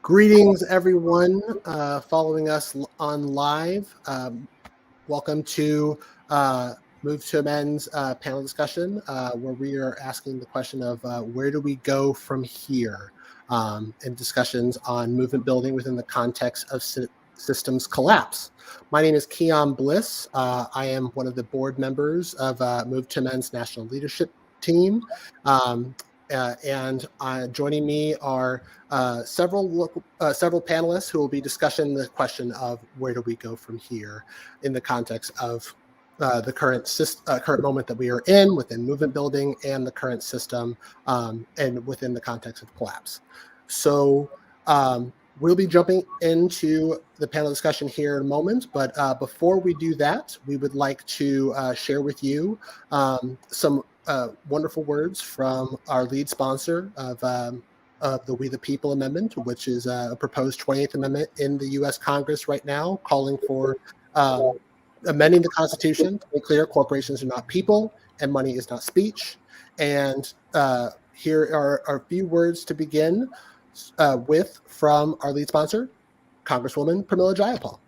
Greetings, everyone following us on live. Welcome to Move to Amend's panel discussion, where we are asking the question of where do we go from here, and discussions on movement building within the context of systems collapse. My name is Keon Bliss. I am one of the board members of Move to Amend's national leadership team. And joining me are several panelists who will be discussing the question of where do we go from here in the context of the current moment that we are in within movement building and the current system, and within the context of collapse. So we'll be jumping into the panel discussion here in a moment, but before we do that, we would like to share with you some wonderful words from our lead sponsor of the We the People Amendment, which is a proposed 28th Amendment in the U.S. Congress right now, calling for amending the Constitution to make clear corporations are not people and money is not speech. And here are a few words to begin with from our lead sponsor, Congresswoman Pramila Jayapal.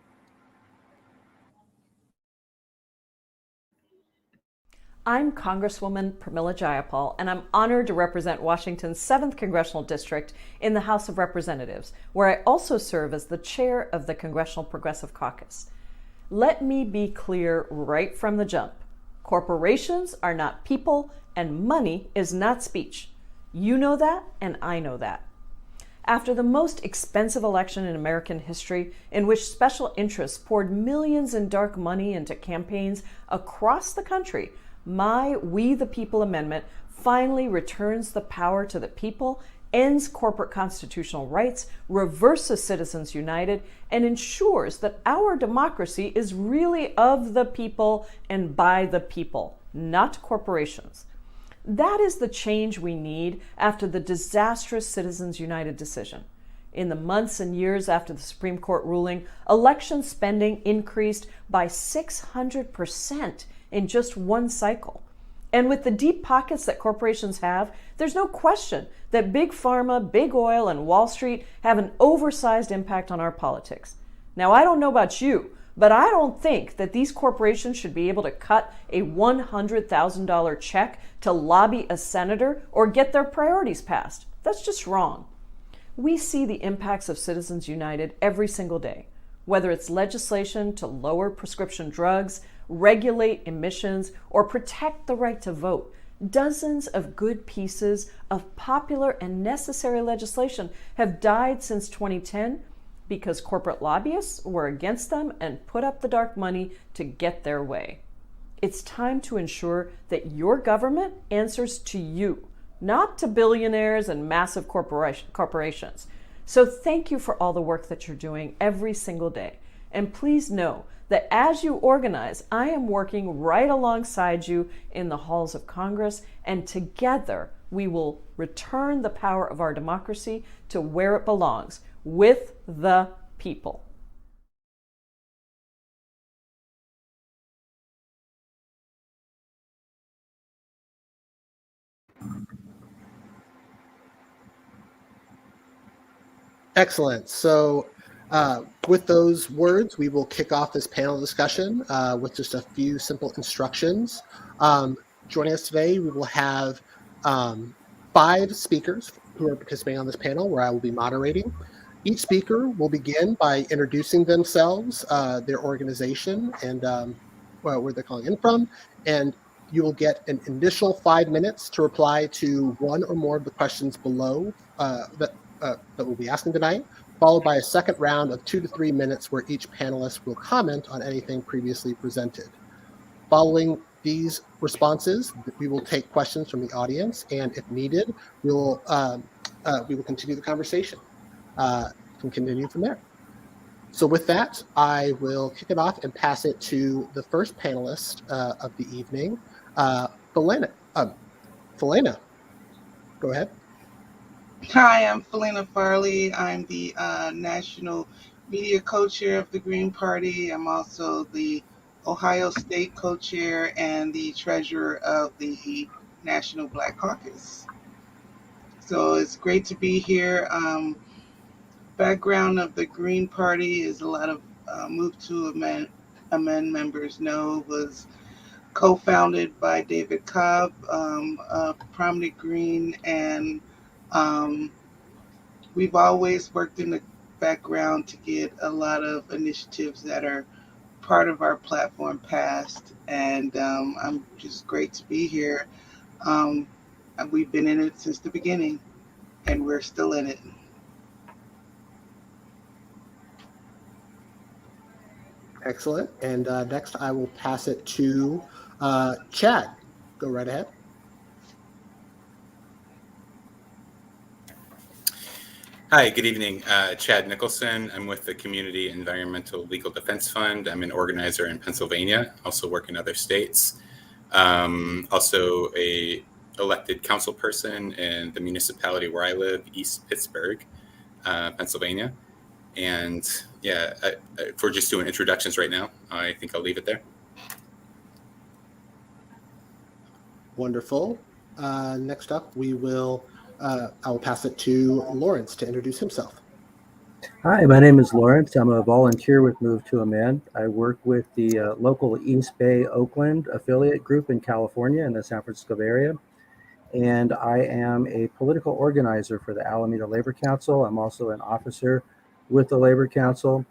I'm Congresswoman Pramila Jayapal, and I'm honored to represent Washington's 7th Congressional District in the House of Representatives, where I also serve as the chair of the Congressional Progressive Caucus. Let me be clear right from the jump. Corporations are not people, and money is not speech. You know that, and I know that. After the most expensive election in American history, in which special interests poured millions in dark money into campaigns across the country, my We the People Amendment finally returns the power to the people, ends corporate constitutional rights, reverses Citizens United, and ensures that our democracy is really of the people and by the people, not corporations. That is the change we need after the disastrous Citizens United decision. In the months and years after the Supreme Court ruling, election spending increased by 600% in just one cycle. And with the deep pockets that corporations have, there's no question that big pharma, big oil, and Wall Street have an oversized impact on our politics. Now, I don't know about you, but I don't think that these corporations should be able to cut a $100,000 check to lobby a senator or get their priorities passed. That's just wrong. We see the impacts of Citizens United every single day, whether it's legislation to lower prescription drugs, regulate emissions, or protect the right to vote. Dozens of good pieces of popular and necessary legislation have died since 2010 because corporate lobbyists were against them and put up the dark money to get their way. It's time to ensure that your government answers to you, not to billionaires and massive corporations. So thank you for all the work that you're doing every single day. And please know that as you organize, I am working right alongside you in the halls of Congress, and together we will return the power of our democracy to where it belongs, with the people. Excellent. So with those words, we will kick off this panel discussion with just a few simple instructions. Joining us today, we will have 5 speakers who are participating on this panel, where I will be moderating. Each speaker will begin by introducing themselves, their organization, and where they're calling in from, and you will get an initial 5 minutes to reply to one or more of the questions below that we'll be asking tonight, followed by a second round of 2 to 3 minutes where each panelist will comment on anything previously presented. Following these responses, we will take questions from the audience, and if needed, we will continue the conversation and continue from there. So with that, I will kick it off and pass it to the first panelist of the evening, Felina. Felina, go ahead. Hi, I'm Felina Farley. I'm the National Media Co-Chair of the Green Party. I'm also the Ohio State Co-Chair and the Treasurer of the National Black Caucus. So it's great to be here. background of the Green Party, is a lot of Move to Amend members know, was co-founded by David Cobb, a prominent Green, and um, we've always worked in the background to get a lot of initiatives that are part of our platform passed. And I'm just great to be here. Um, we've been in it since the beginning, and we're still in it. Excellent. And next, I will pass it to Chad. Go right ahead. Hi, good evening. Chad Nicholson. I'm with the Community Environmental Legal Defense Fund. I'm an organizer in Pennsylvania, also work in other states. Also a elected council person in the municipality where I live, East Pittsburgh, Pennsylvania. And yeah, if we're just doing introductions right now, I think I'll leave it there. Wonderful. Next up, I will pass it to Lawrence to introduce himself. Hi, my name is Lawrence. I'm a volunteer with Move to Amend. I work with the local East Bay Oakland affiliate group in California in the San Francisco Bay Area. And I am a political organizer for the Alameda Labor Council. I'm also an officer with the Labor Council,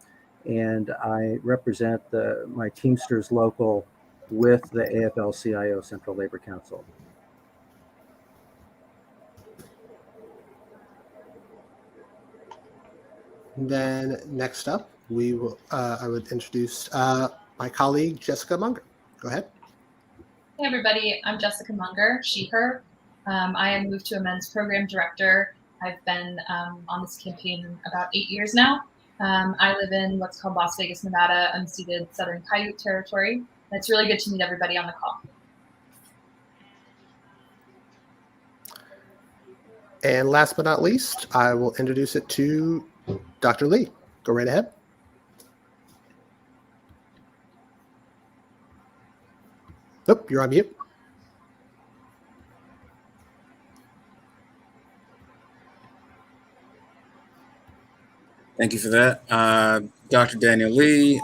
and I represent my Teamsters local with the AFL-CIO Central Labor Council. Then next up, I would introduce my colleague, Jessica Munger. Go ahead. Hey everybody, I'm Jessica Munger, she, her. I am Move to Amend's program director. I've been on this campaign about 8 years now. I live in what's called Las Vegas, Nevada, unceded Southern Paiute territory. And it's really good to meet everybody on the call. And last but not least, I will introduce it to Dr. Lee. Go right ahead. Nope, you're on mute. Thank you for that. Dr. Daniel Lee,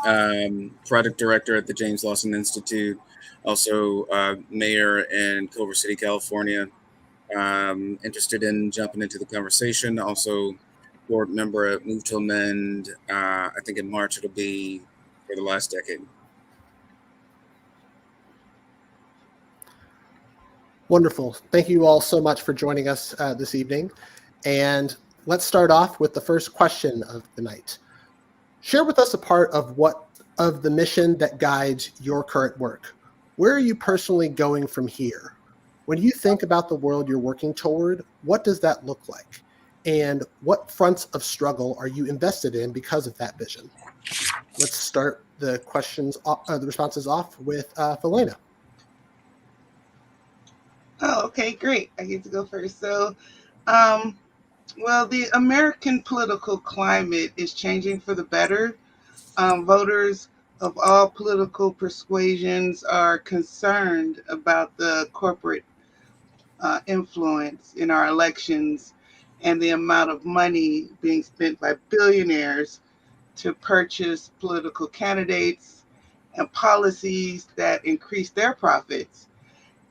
product director at the James Lawson Institute, also mayor in Culver City, California. Interested in jumping into the conversation. Also board member at Move to Amend. I think in March it'll be for the last decade. Wonderful. Thank you all so much for joining us this evening. And let's start off with the first question of the night. Share with us a part of the mission that guides your current work. Where are you personally going from here? When you think about the world you're working toward, what does that look like? And what fronts of struggle are you invested in because of that vision? Let's start the responses off with Felena. Oh, okay, great. I get to go first. So, well, the American political climate is changing for the better. Voters of all political persuasions are concerned about the corporate influence in our elections and the amount of money being spent by billionaires to purchase political candidates and policies that increase their profits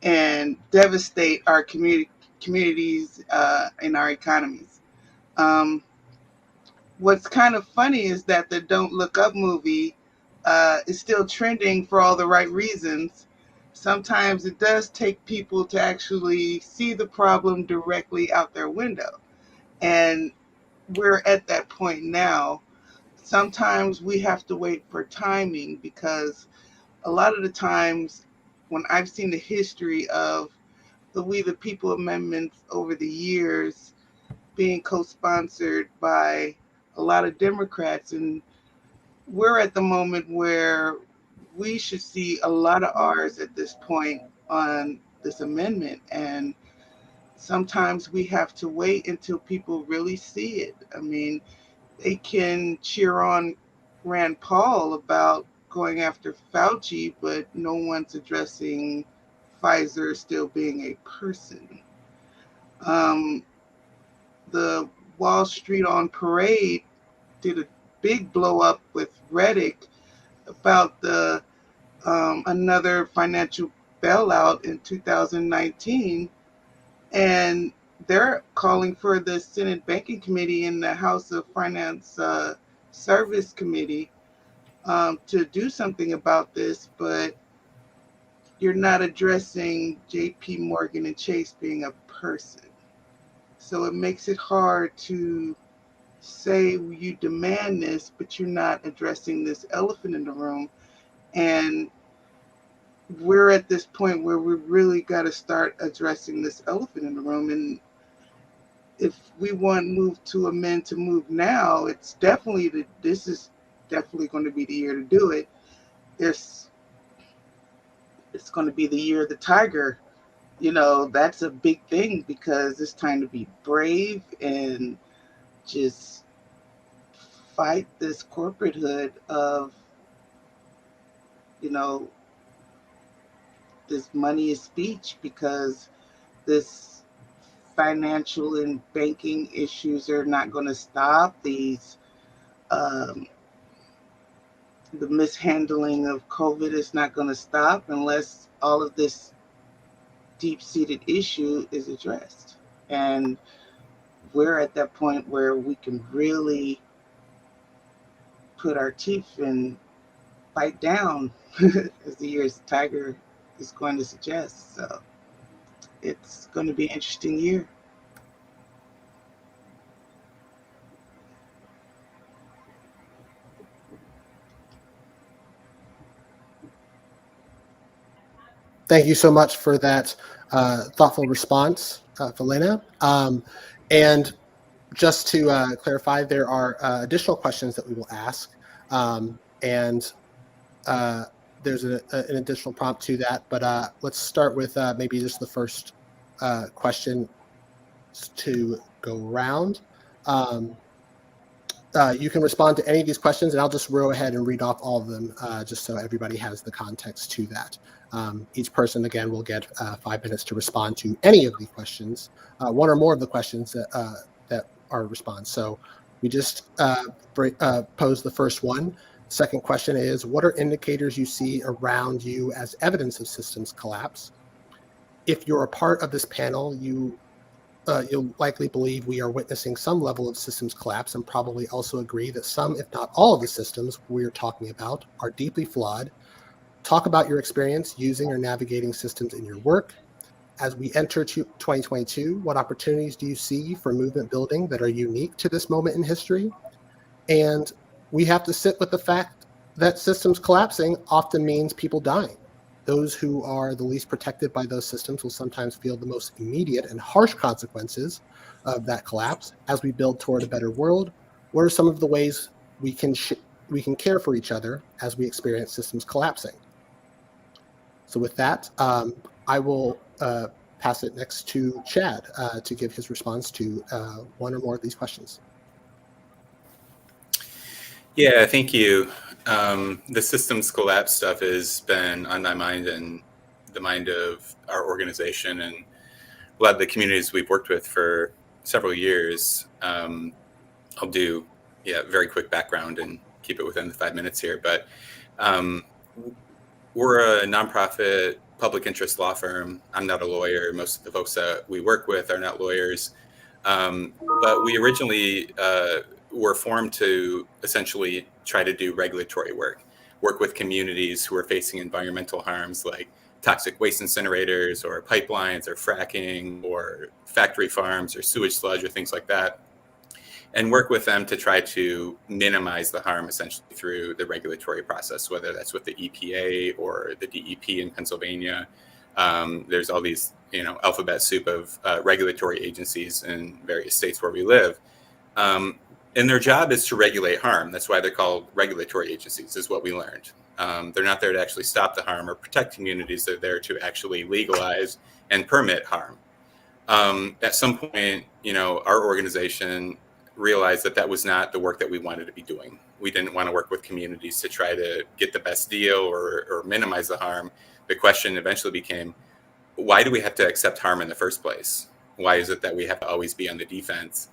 and devastate our communities and our economies. Um, what's kind of funny is that the Don't Look Up movie is still trending for all the right reasons. Sometimes it does take people to actually see the problem directly out their window. And we're at that point now. Sometimes we have to wait for timing because a lot of the times when I've seen the history of the We the People amendments over the years being co-sponsored by a lot of Democrats, and we're at the moment where we should see a lot of R's at this point on this amendment, and sometimes we have to wait until people really see it. I mean, they can cheer on Rand Paul about going after Fauci, but no one's addressing Pfizer still being a person. Um, the Wall Street on Parade did a big blow up with Reddit about the another financial bailout in 2019, and they're calling for the Senate Banking Committee and the House of Finance Service Committee to do something about this, but you're not addressing JP Morgan and Chase being a person. So it makes it hard to say you demand this, but you're not addressing this elephant in the room. And we're at this point where we really got to start addressing this elephant in the room. And if we want Move to Amend to move now, it's definitely this is definitely going to be the year to do it. It's going to be the year of the tiger. That's a big thing because it's time to be brave and just fight this corporate hood of, this money is speech, because this financial and banking issues are not going to stop. The mishandling of COVID is not going to stop unless all of this deep-seated issue is addressed. And we're at that point where we can really put our teeth and bite down, as the year's tiger is going to suggest. So it's going to be an interesting year. Thank you so much for that thoughtful response, Felina. And just to clarify, there are additional questions that we will ask, and there's an additional prompt to that. But let's start with maybe just the first question to go around. You can respond to any of these questions, and I'll just go ahead and read off all of them just so everybody has the context to that. Each person, again, will get 5 minutes to respond to any of the questions, one or more of the questions that are response. So we just posed the first one. Second question is, what are indicators you see around you as evidence of systems collapse? If you're a part of this panel, you'll likely believe we are witnessing some level of systems collapse, and probably also agree that some, if not all, of the systems we're talking about are deeply flawed. Talk about your experience using or navigating systems in your work. As we enter 2022, what opportunities do you see for movement building that are unique to this moment in history? And we have to sit with the fact that systems collapsing often means people dying. Those who are the least protected by those systems will sometimes feel the most immediate and harsh consequences of that collapse. As we build toward a better world, what are some of the ways we can care for each other as we experience systems collapsing? So with that, I will pass it next to Chad to give his response to one or more of these questions. Yeah, thank you. The systems collapse stuff has been on my mind and the mind of our organization and a lot of the communities we've worked with for several years. I'll do very quick background and keep it within the 5 minutes here. But we're a nonprofit public interest law firm. I'm not a lawyer. Most of the folks that we work with are not lawyers. But we originally were formed to essentially try to do regulatory work with communities who are facing environmental harms like toxic waste incinerators or pipelines or fracking or factory farms or sewage sludge or things like that, and work with them to try to minimize the harm essentially through the regulatory process, whether that's with the EPA or the DEP in Pennsylvania. There's all these, alphabet soup of regulatory agencies in various states where we live. And their job is to regulate harm. That's why they're called regulatory agencies, is what we learned. They're not there to actually stop the harm or protect communities. They're there to actually legalize and permit harm. At some point, our organization realized that was not the work that we wanted to be doing. We didn't want to work with communities to try to get the best deal or minimize the harm. The question eventually became, why do we have to accept harm in the first place? Why is it that we have to always be on the defense?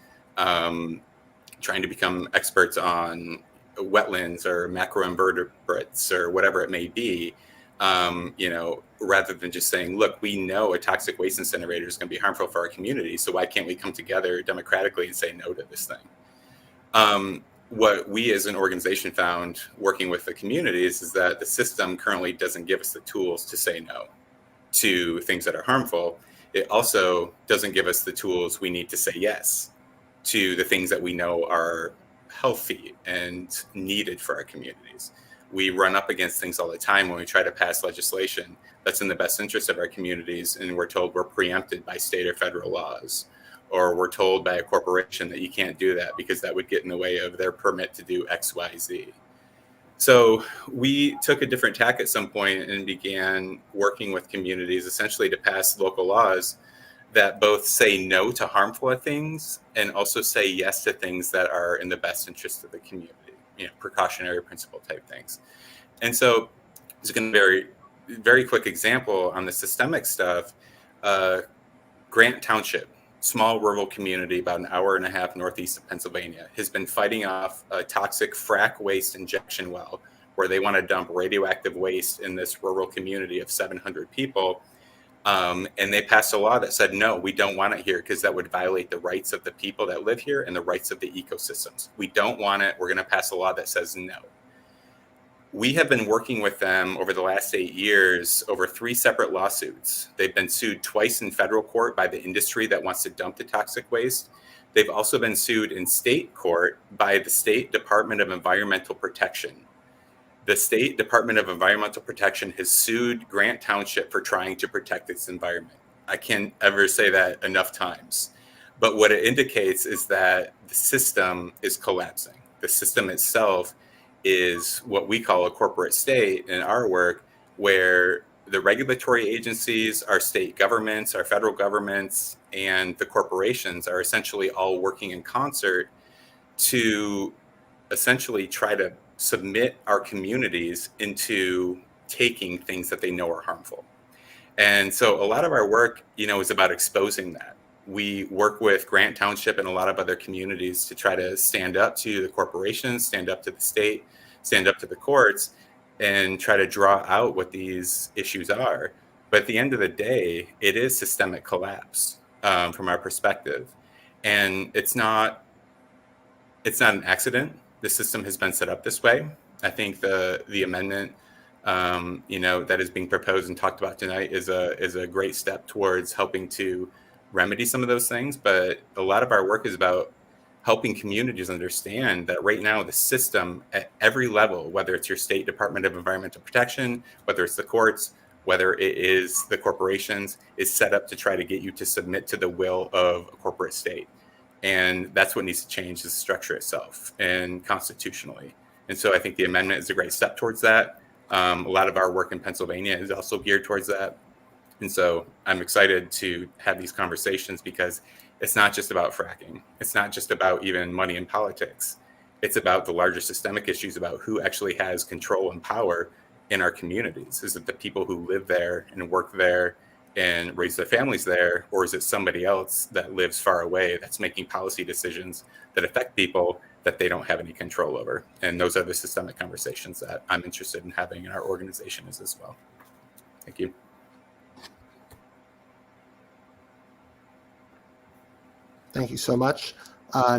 trying to become experts on wetlands or macroinvertebrates or whatever it may be, rather than just saying, look, we know a toxic waste incinerator is going to be harmful for our community, so why can't we come together democratically and say no to this thing? What we as an organization found working with the communities is that the system currently doesn't give us the tools to say no to things that are harmful. It also doesn't give us the tools we need to say yes to the things that we know are healthy and needed for our communities. We run up against things all the time when we try to pass legislation that's in the best interest of our communities, and we're told we're preempted by state or federal laws, or we're told by a corporation that you can't do that because that would get in the way of their permit to do X, Y, Z. So we took a different tack at some point and began working with communities essentially to pass local laws that both say no to harmful things and also say yes to things that are in the best interest of the community, precautionary principle type things. And so it's going to be a very, very quick example on the systemic stuff. Grant Township, small rural community about an hour and a half northeast of Pennsylvania, has been fighting off a toxic frack waste injection well where they want to dump radioactive waste in this rural community of 700 people. And they passed a law that said, no, we don't want it here because that would violate the rights of the people that live here and the rights of the ecosystems. We don't want it. We're going to pass a law that says no. We have been working with them over the last 8 years over 3 separate lawsuits. They've been sued twice in federal court by the industry that wants to dump the toxic waste. They've also been sued in state court by the State Department of Environmental Protection. The State Department of Environmental Protection has sued Grant Township for trying to protect its environment. I can't ever say that enough times. But what it indicates is that the system is collapsing. The system itself is what we call a corporate state in our work, where the regulatory agencies, our state governments, our federal governments, and the corporations are essentially all working in concert to essentially try to submit our communities into taking things that they know are harmful. And so a lot of our work, is about exposing that. We work with Grant Township and a lot of other communities to try to stand up to the corporations, stand up to the state, stand up to the courts, and try to draw out what these issues are. But at the end of the day, it is systemic collapse from our perspective. And it's not an accident. The system has been set up this way. I think the amendment, that is being proposed and talked about tonight is a great step towards helping to remedy some of those things. But a lot of our work is about helping communities understand that right now the system at every level, whether it's your State Department of Environmental Protection, whether it's the courts, whether it is the corporations, is set up to try to get you to submit to the will of a corporate state. And that's what needs to change, is the structure itself and constitutionally. And so I think the amendment is a great step towards that. A lot of our work in Pennsylvania is also geared towards that. And so I'm excited to have these conversations because it's not just about fracking. It's not just about even money in politics. It's about the larger systemic issues about who actually has control and power in our communities. Is it the people who live there and work there and raise their families there, or is it somebody else that lives far away that's making policy decisions that affect people that they don't have any control over? And those are the systemic conversations that I'm interested in having in our organization as well. Thank you. Thank you so much.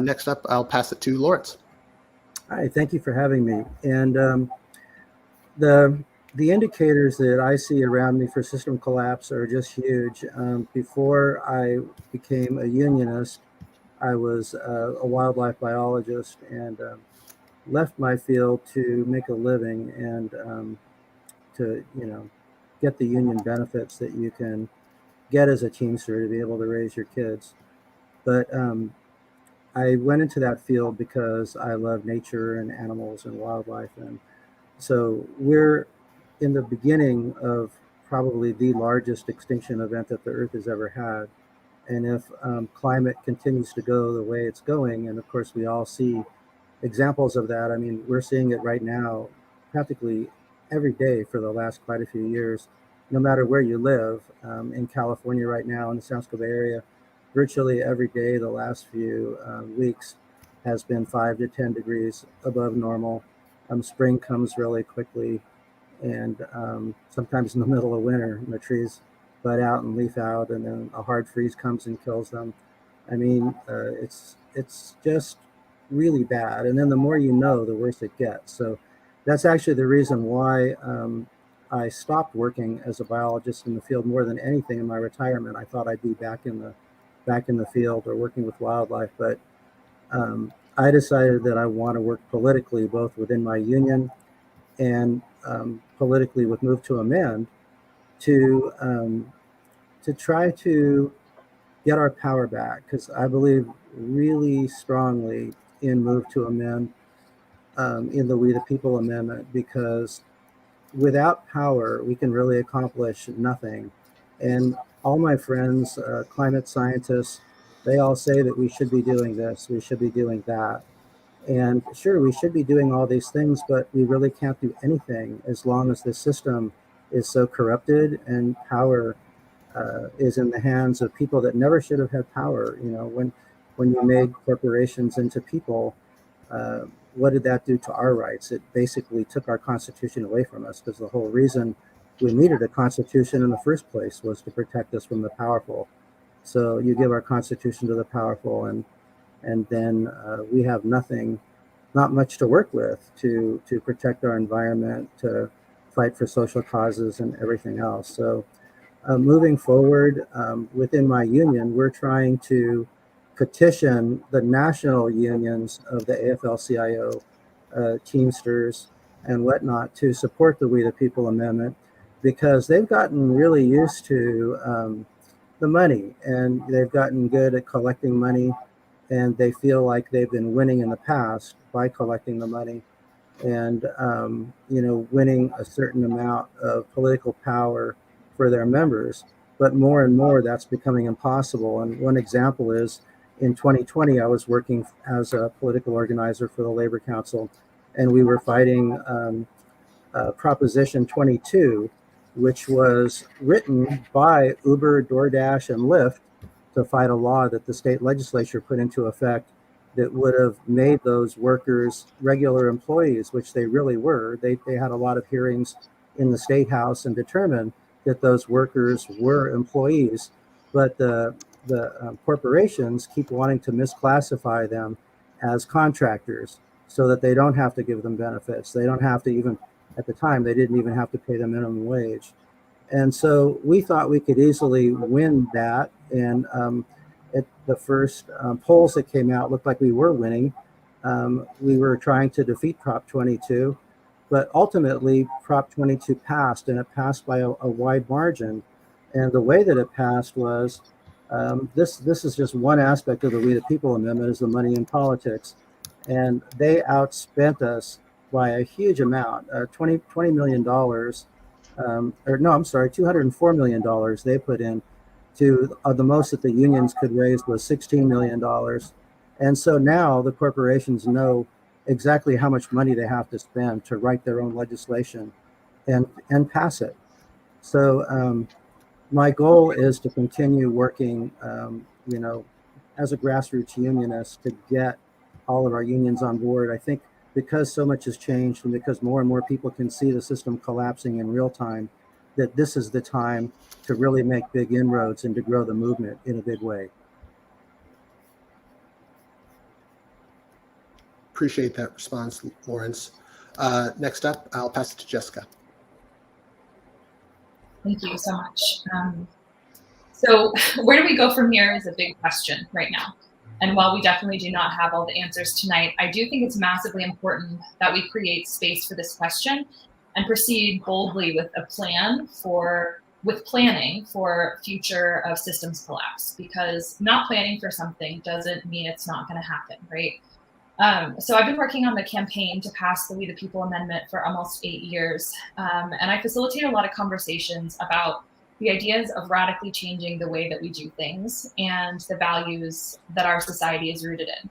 Next up, I'll pass it to Lawrence. Hi, thank you for having me. And the indicators that I see around me for system collapse are just huge. Before I became a unionist, I was a wildlife biologist and left my field to make a living and to get the union benefits that you can get as a teamster to be able to raise your kids. But I went into that field because I love nature and animals and wildlife. And so we're in the beginning of probably the largest extinction event that the Earth has ever had. And if climate continues to go the way it's going, and of course we all see examples of that. I mean, we're seeing it right now practically every day for the last quite a few years, no matter where you live. In California right now, in the San Francisco Bay Area, virtually every day the last few weeks, has been 5 to 10 degrees above normal. Spring comes really quickly, and sometimes in the middle of winter, the trees bud out and leaf out, and then a hard freeze comes and kills them. I mean, it's just really bad. And then the more you know, the worse it gets. So that's actually the reason why I stopped working as a biologist in the field more than anything in my retirement. I thought I'd be back in the field or working with wildlife, but I decided that I want to work politically, both within my union and politically with Move to Amend, to try to get our power back, because I believe really strongly in Move to Amend, in the We the People Amendment, because without power, we can really accomplish nothing. And all my friends, climate scientists, they all say that we should be doing this, we should be doing that. And sure, we should be doing all these things, but we really can't do anything as long as the system is so corrupted and power is in the hands of people that never should have had power. You know, when you made corporations into people, uh, what did that do to our rights? It basically took our Constitution away from us, because the whole reason we needed a Constitution in the first place was to protect us from the powerful. So you give our Constitution to the powerful, and then we have nothing, not much to work with to protect our environment, to fight for social causes and everything else. So moving forward, within my union, we're trying to petition the national unions of the AFL-CIO, Teamsters, and whatnot to support the We the People Amendment, because they've gotten really used to the money, and they've gotten good at collecting money, and they feel like they've been winning in the past by collecting the money, and winning a certain amount of political power for their members. But more and more, that's becoming impossible. And one example is in 2020, I was working as a political organizer for the Labor Council, and we were fighting Proposition 22, which was written by Uber, DoorDash, and Lyft to fight a law that the state legislature put into effect that would have made those workers regular employees, which they really were. They had a lot of hearings in the state house and determined that those workers were employees, but the corporations keep wanting to misclassify them as contractors so that they don't have to give them benefits. They don't have to even, at the time, they didn't even have to pay them minimum wage. And so we thought we could easily win that. And at the first polls that came out, looked like we were winning. We were trying to defeat Prop 22, but ultimately Prop 22 passed, and it passed by a wide margin. And the way that it passed was, this is just one aspect of the We the People Amendment, is the money in politics. And they outspent us by a huge amount, $20 million, or no, I'm sorry, $204 million they put in to the most that the unions could raise was $16 million. And so now the corporations know exactly how much money they have to spend to write their own legislation and pass it. So my goal is to continue working, as a grassroots unionist, to get all of our unions on board. I think because so much has changed, and because more and more people can see the system collapsing in real time, that this is the time to really make big inroads and to grow the movement in a big way. Appreciate that response, Lawrence. Next up, I'll pass it to Jessica. Thank you so much. So where do we go from here is a big question right now. And while we definitely do not have all the answers tonight, I do think it's massively important that we create space for this question and proceed boldly with a plan with planning for future of systems collapse, because not planning for something doesn't mean it's not going to happen, right? So I've been working on the campaign to pass the We the People Amendment for almost 8 years. And I facilitate a lot of conversations about the ideas of radically changing the way that we do things and the values that our society is rooted in.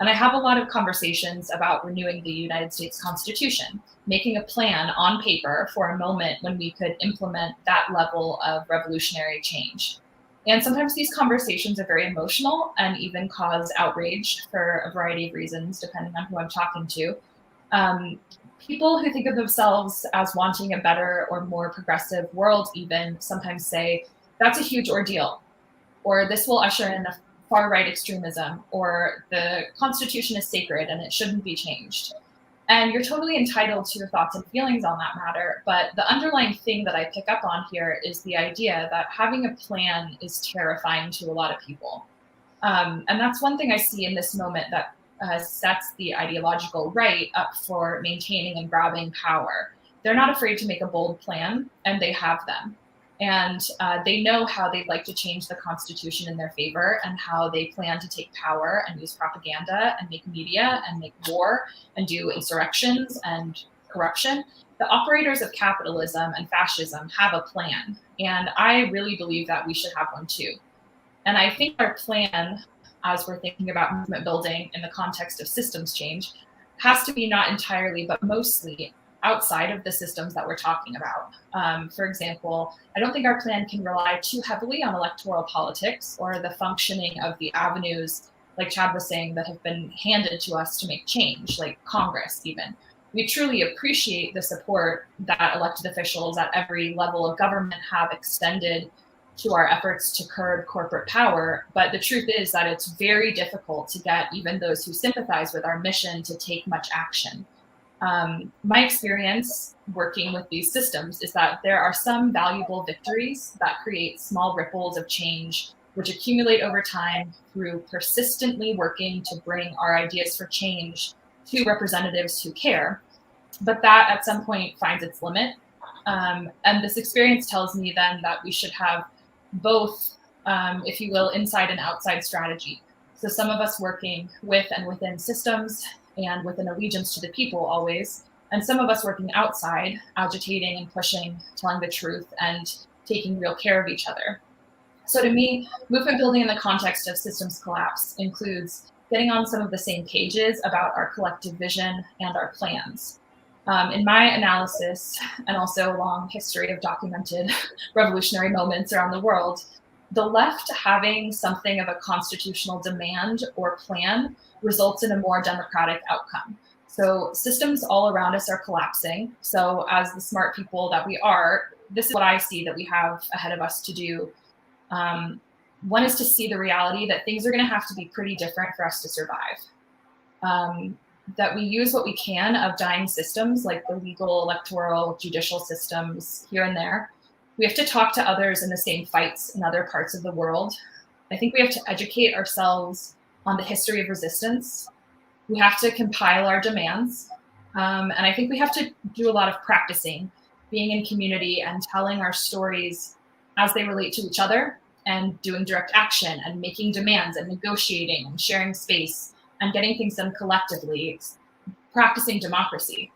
And I have a lot of conversations about renewing the United States Constitution, making a plan on paper for a moment when we could implement that level of revolutionary change. And sometimes these conversations are very emotional and even cause outrage for a variety of reasons, depending on who I'm talking to. People who think of themselves as wanting a better or more progressive world even sometimes say, that's a huge ordeal, or this will usher in a far-right extremism, or the Constitution is sacred and it shouldn't be changed. And you're totally entitled to your thoughts and feelings on that matter. But the underlying thing that I pick up on here is the idea that having a plan is terrifying to a lot of people. And that's one thing I see in this moment that sets the ideological right up for maintaining and grabbing power. They're not afraid to make a bold plan, and they have them. And they know how they'd like to change the Constitution in their favor and how they plan to take power and use propaganda and make media and make war and do insurrections and corruption. The operators of capitalism and fascism have a plan. And I really believe that we should have one too. And I think our plan, as we're thinking about movement building in the context of systems change, has to be not entirely, but mostly outside of the systems that we're talking about. For example, I don't think our plan can rely too heavily on electoral politics or the functioning of the avenues, like Chad was saying, that have been handed to us to make change, like Congress even. We truly appreciate the support that elected officials at every level of government have extended to our efforts to curb corporate power. But the truth is that it's very difficult to get even those who sympathize with our mission to take much action. My experience working with these systems is that there are some valuable victories that create small ripples of change, which accumulate over time through persistently working to bring our ideas for change to representatives who care. But that at some point finds its limit. And this experience tells me then that we should have both, if you will, inside and outside strategy. So some of us working with and within systems and with an allegiance to the people always, and some of us working outside, agitating and pushing, telling the truth and taking real care of each other. So to me, movement building in the context of systems collapse includes getting on some of the same pages about our collective vision and our plans. In my analysis, and also a long history of documented revolutionary moments around the world, the left having something of a constitutional demand or plan results in a more democratic outcome. So systems all around us are collapsing. So as the smart people that we are, this is what I see that we have ahead of us to do. One is to see the reality that things are going to have to be pretty different for us to survive. That we use what we can of dying systems like the legal, electoral, judicial systems here and there. We have to talk to others in the same fights in other parts of the world. I think we have to educate ourselves on the history of resistance. We have to compile our demands. And I think we have to do a lot of practicing, being in community and telling our stories as they relate to each other, and doing direct action and making demands and negotiating and sharing space and getting things done collectively, practicing democracy.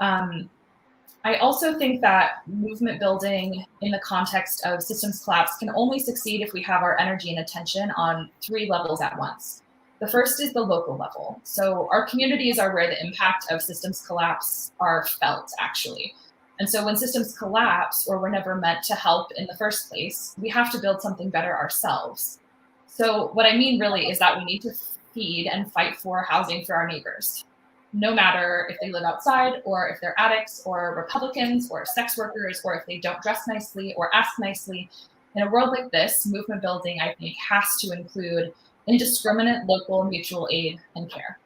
I also think that movement building in the context of systems collapse can only succeed if we have our energy and attention on 3 levels at once. The first is the local level. So our communities are where the impact of systems collapse are felt, actually. And so when systems collapse, or we're never meant to help in the first place, we have to build something better ourselves. So what I mean really is that we need to feed and fight for housing for our neighbors, no matter if they live outside or if they're addicts or Republicans or sex workers or if they don't dress nicely or ask nicely. In a world like this, movement building, I think, has to include indiscriminate local mutual aid and care.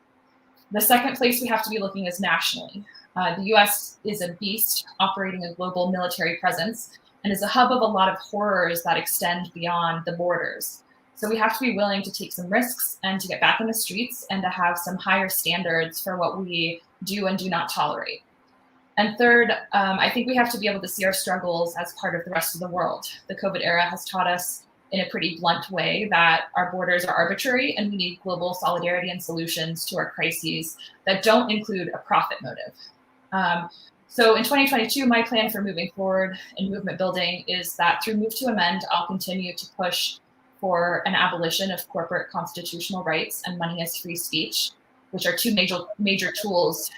The second place we have to be looking is nationally. The US is a beast operating a global military presence and is a hub of a lot of horrors that extend beyond the borders. So we have to be willing to take some risks and to get back in the streets and to have some higher standards for what we do and do not tolerate. And third, I think we have to be able to see our struggles as part of the rest of the world. The COVID era has taught us in a pretty blunt way that our borders are arbitrary and we need global solidarity and solutions to our crises that don't include a profit motive. So in 2022, my plan for moving forward in movement building is that through Move to Amend, I'll continue to push for an abolition of corporate constitutional rights and money as free speech, which are 2 major tools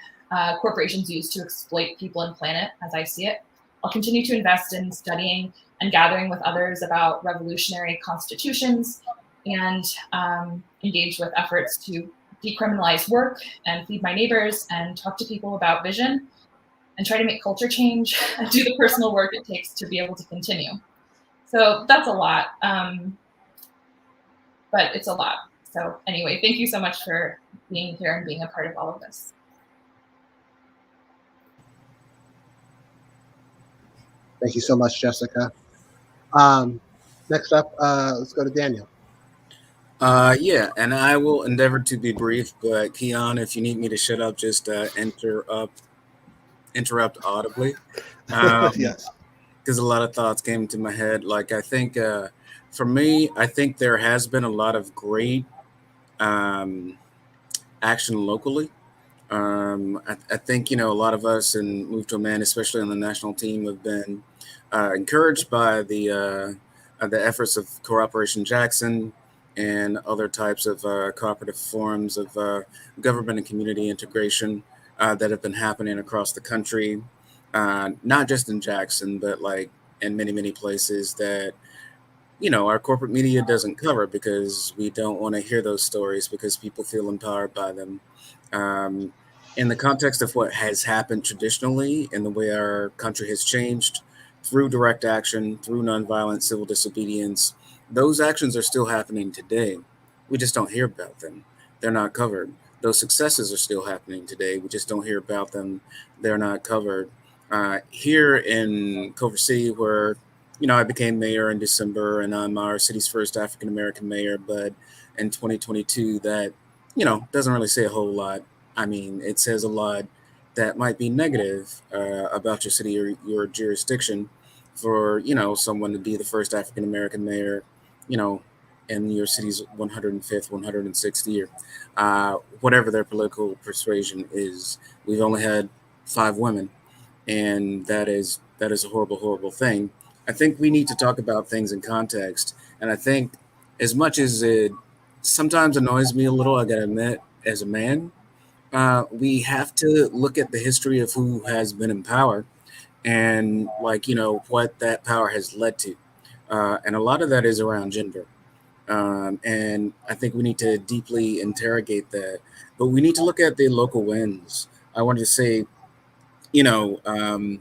corporations use to exploit people and planet, as I see it. I'll continue to invest in studying and gathering with others about revolutionary constitutions and engage with efforts to decriminalize work and feed my neighbors and talk to people about vision and try to make culture change and do the personal work it takes to be able to continue. So that's a lot, but it's a lot. So anyway, thank you so much for being here and being a part of all of this. Thank you so much, Jessica. Next up, let's go to Daniel. Yeah, and I will endeavor to be brief, but Keon, if you need me to shut up, just interrupt audibly. Yes. Because a lot of thoughts came into my head. Like, I think for me, I think there has been a lot of great action locally. I think, a lot of us in Move to a Man, especially on the national team, have been encouraged by the efforts of Cooperation Jackson and other types of cooperative forms of government and community integration that have been happening across the country, not just in Jackson, but like in many, many places that our corporate media doesn't cover because we don't want to hear those stories because people feel empowered by them. Um, in the context of what has happened traditionally and the way our country has changed through direct action, through nonviolent civil disobedience, those actions are still happening today. We just don't hear about them. They're not covered. Those successes are still happening today. We just don't hear about them. They're not covered. Here in Culver City, where I became mayor in December, and I'm our city's first African American mayor. But in 2022, that doesn't really say a whole lot. I mean, it says a lot that might be negative about your city or your jurisdiction for someone to be the first African American mayor, you know, in your city's 105th, 106th year, whatever their political persuasion is. We've only had 5 women, and that is a horrible, horrible thing. I think we need to talk about things in context, and I think as much as it sometimes annoys me a little, I gotta admit, as a man, we have to look at the history of who has been in power and like what that power has led to, and a lot of that is around gender. And I think we need to deeply interrogate that, but we need to look at the local wins. I wanted to say, you know, um,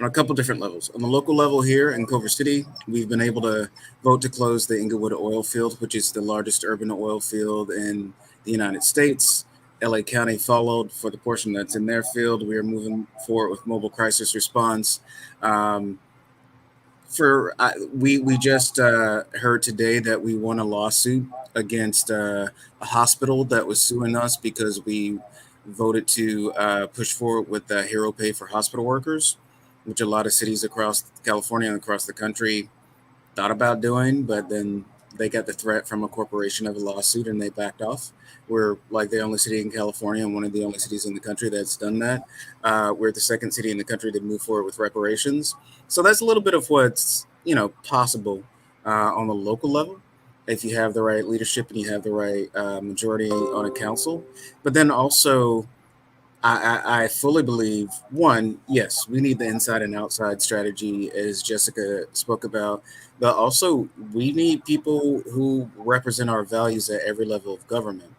on a couple different levels. On the local level here in Culver City, we've been able to vote to close the Inglewood oil field, which is the largest urban oil field in the United States. LA County followed for the portion that's in their field. We are moving forward with mobile crisis response. Um, we just heard today that we won a lawsuit against a hospital that was suing us because we voted to push forward with hero pay for hospital workers, which a lot of cities across California and across the country thought about doing, but then they got the threat from a corporation of a lawsuit and they backed off. We're like the only city in California and one of the only cities in the country that's done that. We're the second city in the country to move forward with reparations. So that's a little bit of what's possible on the local level if you have the right leadership and you have the right majority on a council. But then also I fully believe, one, yes, we need the inside and outside strategy, as Jessica spoke about, but also we need people who represent our values at every level of government.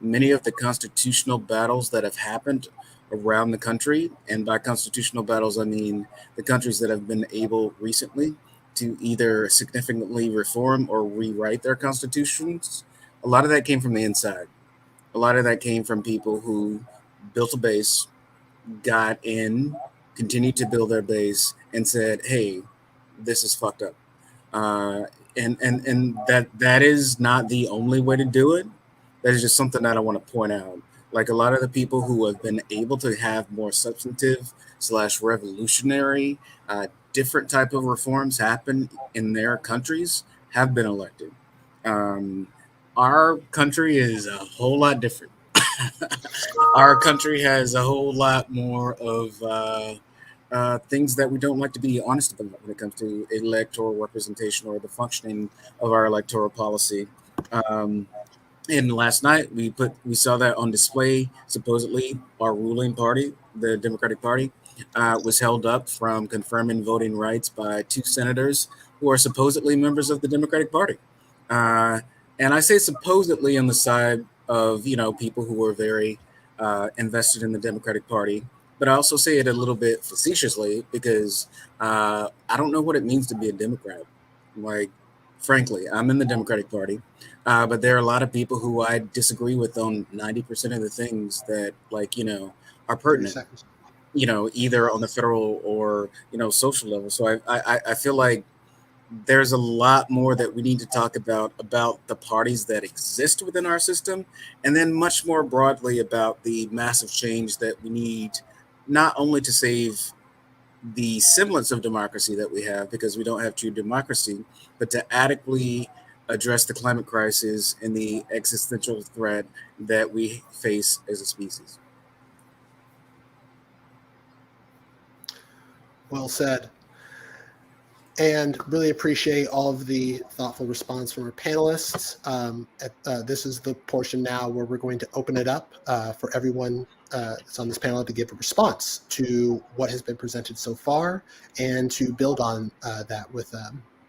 Many of the constitutional battles that have happened around the country, and by constitutional battles, I mean the countries that have been able recently to either significantly reform or rewrite their constitutions, a lot of that came from the inside. A lot of that came from people who built a base, got in, continued to build their base, and said, "Hey, this is fucked up." Uh, and that is not the only way to do it. That is just something that I want to point out. Like a lot of the people who have been able to have more substantive slash revolutionary, different type of reforms happen in their countries have been elected. Um, our country is a whole lot different. Our country has a whole lot more of things that we don't like to be honest about when it comes to electoral representation or the functioning of our electoral policy. Um, And last night we saw that on display. Supposedly, our ruling party, the Democratic Party, was held up from confirming voting rights by two senators who are supposedly members of the Democratic Party. Uh, and I say supposedly on the side of people who are very invested in the Democratic Party, but I also say it a little bit facetiously because I don't know what it means to be a Democrat. Like, frankly, I'm in the Democratic Party. But there are a lot of people who I disagree with on 90% of the things that, are 30 pertinent, seconds. either on the federal or, social level. So I feel like there's a lot more that we need to talk about the parties that exist within our system, and then much more broadly about the massive change that we need, not only to save the semblance of democracy that we have, because we don't have true democracy, but to adequately address the climate crisis and the existential threat that we face as a species. Well said. And really appreciate all of the thoughtful response from our panelists. This is the portion now where we're going to open it up for everyone that's on this panel to give a response to what has been presented so far and to build on that with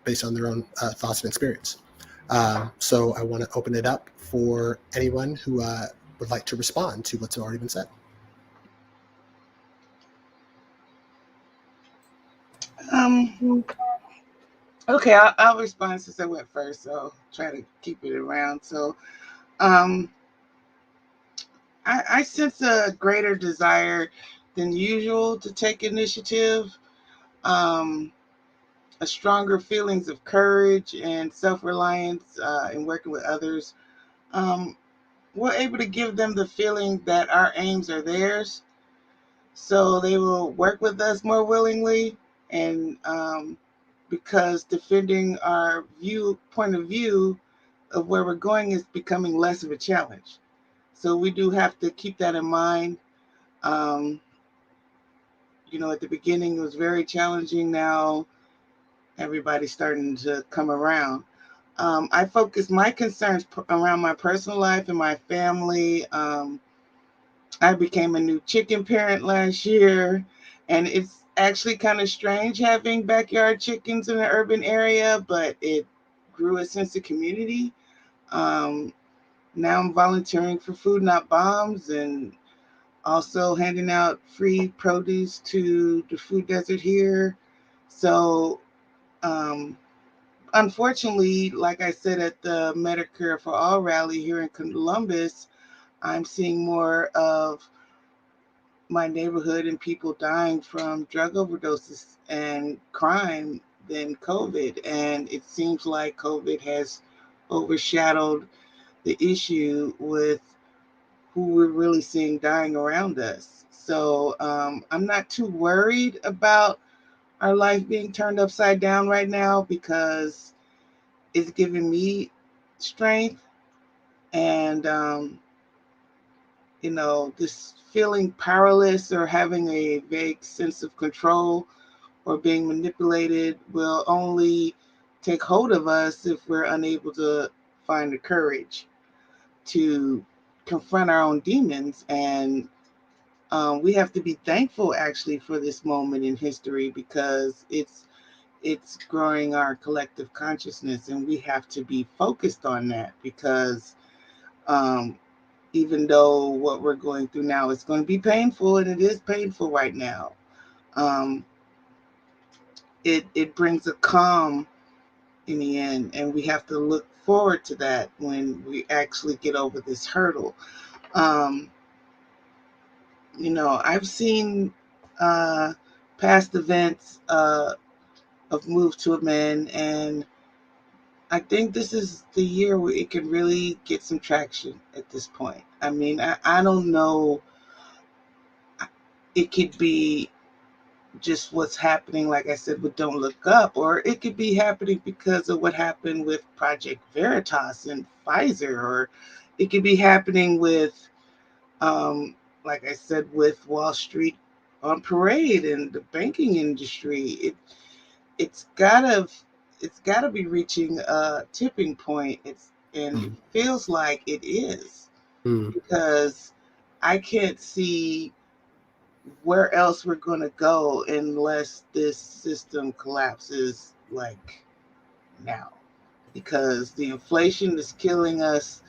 based on their own thoughts and experience. So I want to open it up for anyone who would like to respond to what's already been said. Okay, I'll respond since I went first, so I'll try to keep it around. So I sense a greater desire than usual to take initiative, a stronger feelings of courage and self-reliance in working with others. Um, we're able to give them the feeling that our aims are theirs, so they will work with us more willingly. And because defending our point of view of where we're going is becoming less of a challenge. So we do have to keep that in mind. Um, at the beginning it was very challenging. Now everybody's starting to come around. I focus my concerns around my personal life and my family. I became a new chicken parent last year, and it's actually kind of strange having backyard chickens in an urban area, but it grew a sense of community. Um, Now I'm volunteering for Food Not Bombs and also handing out free produce to the food desert here. So, um, unfortunately, like I said at the Medicare for All rally here in Columbus, I'm seeing more of my neighborhood and people dying from drug overdoses and crime than COVID. And it seems like COVID has overshadowed the issue with who we're really seeing dying around us. So I'm not too worried about our life being turned upside down right now because it's giving me strength and, this feeling powerless or having a vague sense of control or being manipulated will only take hold of us if we're unable to find the courage to confront our own demons. And we have to be thankful actually for this moment in history because it's growing our collective consciousness, and we have to be focused on that because um, even though what we're going through now is going to be painful, and it is painful right now, um, it brings a calm in the end, and we have to look forward to that when we actually get over this hurdle. Um, I've seen uh, past events of Move to Amend, and I think this is the year where it can really get some traction at this point. I mean, I don't know. It could be just what's happening, like I said, with Don't Look Up, or it could be happening because of what happened with Project Veritas and Pfizer, or it could be happening with, um, like I said, with Wall Street on parade and the banking industry. It's gotta it's gotta be reaching a tipping point. and it Mm. feels like it is, Mm. because I can't see where else we're going to go unless this system collapses like now, because the inflation is killing us.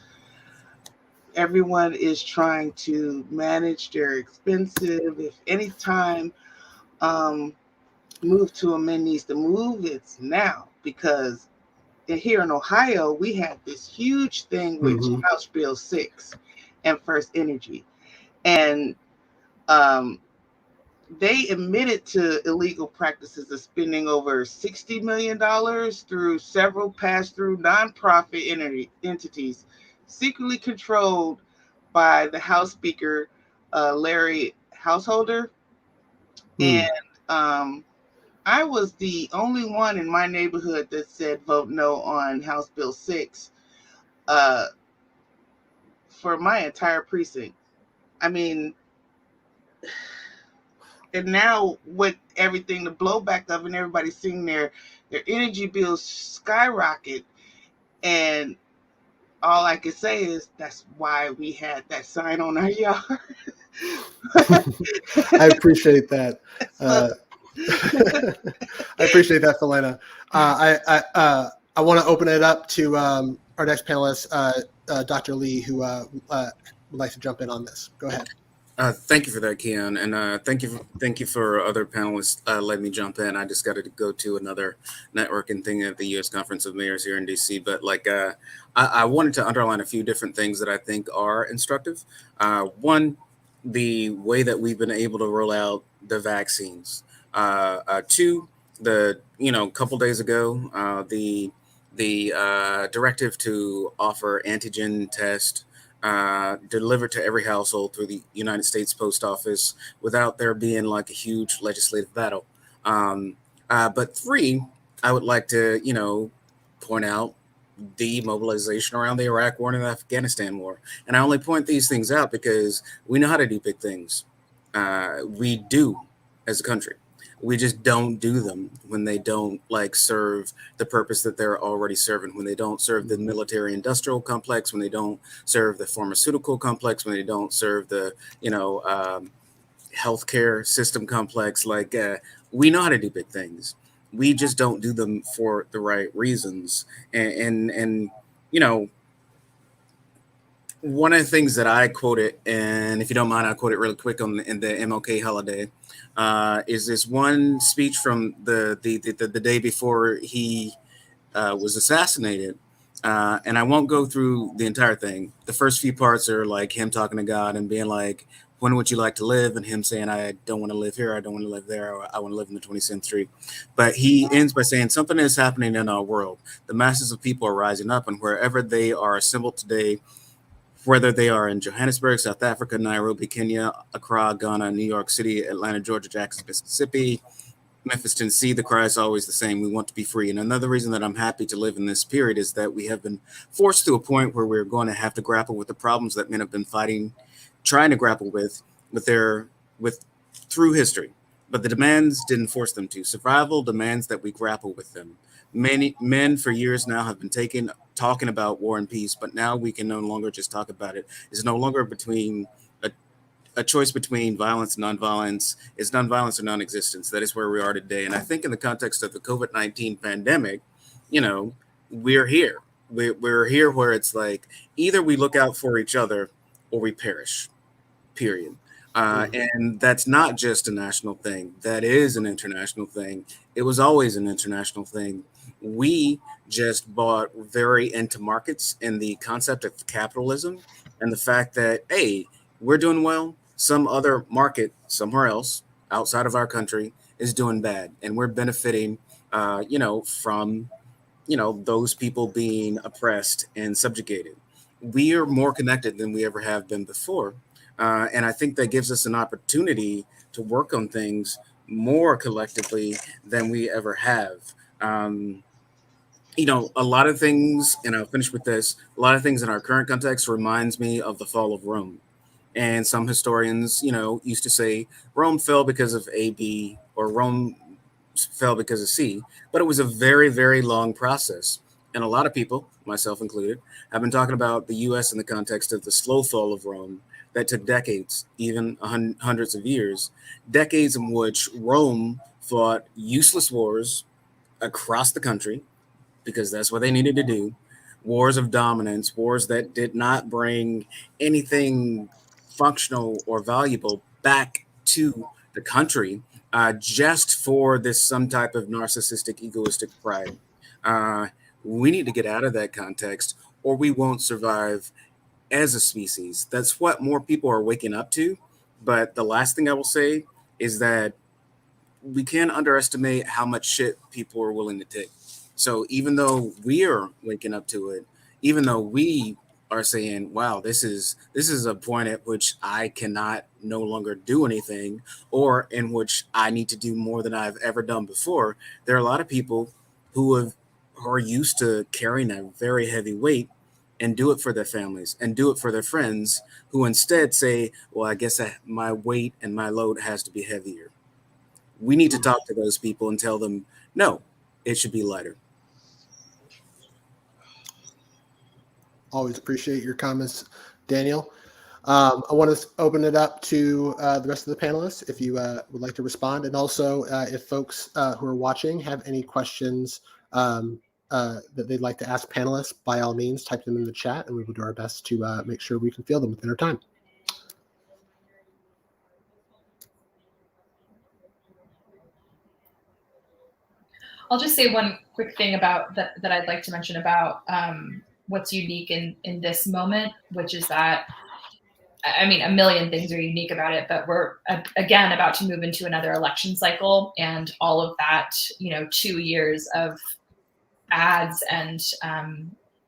Everyone is trying to manage their expenses. If any time um, move to amend needs to move, it's now, because here in Ohio we had this huge thing with Mm-hmm. House Bill 6 and First Energy, and um, they admitted to illegal practices of spending over $60 million through several pass-through nonprofit entities secretly controlled by the House Speaker, Larry Householder. Mm. And um, I was the only one in my neighborhood that said vote no on House Bill 6 uh, for my entire precinct. I mean, and now with everything, the blowback of, and everybody seeing their energy bills skyrocket, and all I can say is that's why we had that sign on our yard. I appreciate that. So I appreciate that, Felena. I want to open it up to our next panelist, Dr. Lee, who would like to jump in on this. Go ahead. Thank you for that, Keon, and thank you for other panelists letting me jump in. I just got to go to another networking thing at the U.S. Conference of Mayors here in D.C. But I wanted to underline a few different things that I think are instructive. One, the way that we've been able to roll out the vaccines. Two, a couple days ago, the directive to offer antigen test delivered to every household through the United States Post Office without there being like a huge legislative battle. But three, I would like to, point out the mobilization around the Iraq War and the Afghanistan War. And I only point these things out because we know how to do big things. We do as a country. We just don't do them when they don't like serve the purpose that they're already serving, when they don't serve the military industrial complex, when they don't serve the pharmaceutical complex, when they don't serve the, healthcare system complex. We know how to do big things. We just don't do them for the right reasons. And you know, one of the things that I quoted, and if you don't mind, I'll quote it really quick in the MLK holiday, is this one speech from the day before he was assassinated. And I won't go through the entire thing. The first few parts are like him talking to God and being like, when would you like to live? And him saying, I don't want to live here. I don't want to live there. I want to live in the 20th century. But he ends by saying something is happening in our world. The masses of people are rising up, and wherever they are assembled today, whether they are in Johannesburg, South Africa, Nairobi, Kenya, Accra, Ghana, New York City, Atlanta, Georgia, Jackson, Mississippi, Memphis, Tennessee, the cry is always the same. We want to be free. And another reason that I'm happy to live in this period is that we have been forced to a point where we're going to have to grapple with the problems that men have been fighting, trying to grapple with through history. But the demands didn't force them to. Survival demands that we grapple with them. Many men for years now have been talking about war and peace, but now we can no longer just talk about it. It's no longer a choice between violence and nonviolence. Is nonviolence or non-existence. That is where we are today. And I think in the context of the COVID-19 pandemic, we're here. We're here where it's like either we look out for each other or we perish, period. And that's not just a national thing. That is an international thing. It was always an international thing. We just bought very into markets and the concept of capitalism and the fact that, hey, we're doing well. Some other market somewhere else outside of our country is doing bad. And we're benefiting, from those people being oppressed and subjugated. We are more connected than we ever have been before, and I think that gives us an opportunity to work on things more collectively than we ever have. A lot of things, and I'll finish with this. A lot of things in our current context reminds me of the fall of Rome. And some historians, used to say Rome fell because of A, B, or Rome fell because of C, but it was a very, very long process. and a lot of people, myself included, have been talking about the U.S. in the context of the slow fall of Rome that took decades, even hundreds of years, decades in which Rome fought useless wars across the country because that's what they needed to do. Wars of dominance, wars that did not bring anything functional or valuable back to the country, just for this some type of narcissistic, egoistic pride. Uh, we need to get out of that context, or we won't survive as a species. That's what more people are waking up to. But the last thing I will say is that we can't underestimate how much shit people are willing to take. So even though we are waking up to it, even though we are saying, "Wow, this is a point at which I cannot no longer do anything, or in which I need to do more than I've ever done before," there are a lot of people who are used to carrying a very heavy weight and do it for their families and do it for their friends, who instead say, "Well, I guess my weight and my load has to be heavier." We need to talk to those people and tell them, no, it should be lighter. Always appreciate your comments, Daniel. I want to open it up to the rest of the panelists if you would like to respond. And also, if folks who are watching have any questions that they'd like to ask panelists, by all means, type them in the chat and we will do our best to make sure we can field them within our time. I'll just say one quick thing about that I'd like to mention about what's unique in this moment, which is that, I mean, a million things are unique about it, but we're again about to move into another election cycle, and all of that, 2 years of ads and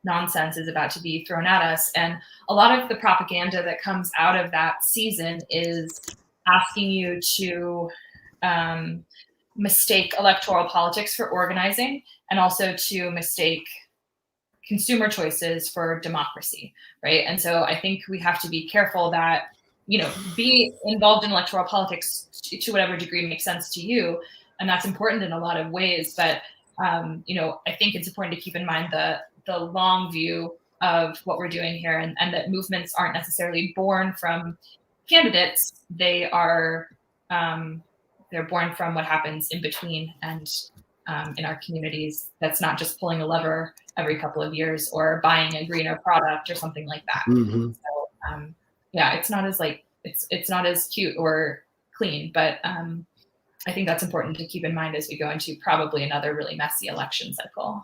nonsense is about to be thrown at us. And a lot of the propaganda that comes out of that season is asking you to mistake electoral politics for organizing, and also to mistake consumer choices for democracy, right? And so I think we have to be careful that, be involved in electoral politics to whatever degree makes sense to you, and that's important in a lot of ways. But I think it's important to keep in mind the long view of what we're doing here, and that movements aren't necessarily born from candidates; they are they're born from what happens in between and in our communities. That's not just pulling a lever every couple of years or buying a greener product or something like that. Mm-hmm. So yeah, it's not as it's not as cute or clean, but I think that's important to keep in mind as we go into probably another really messy election cycle.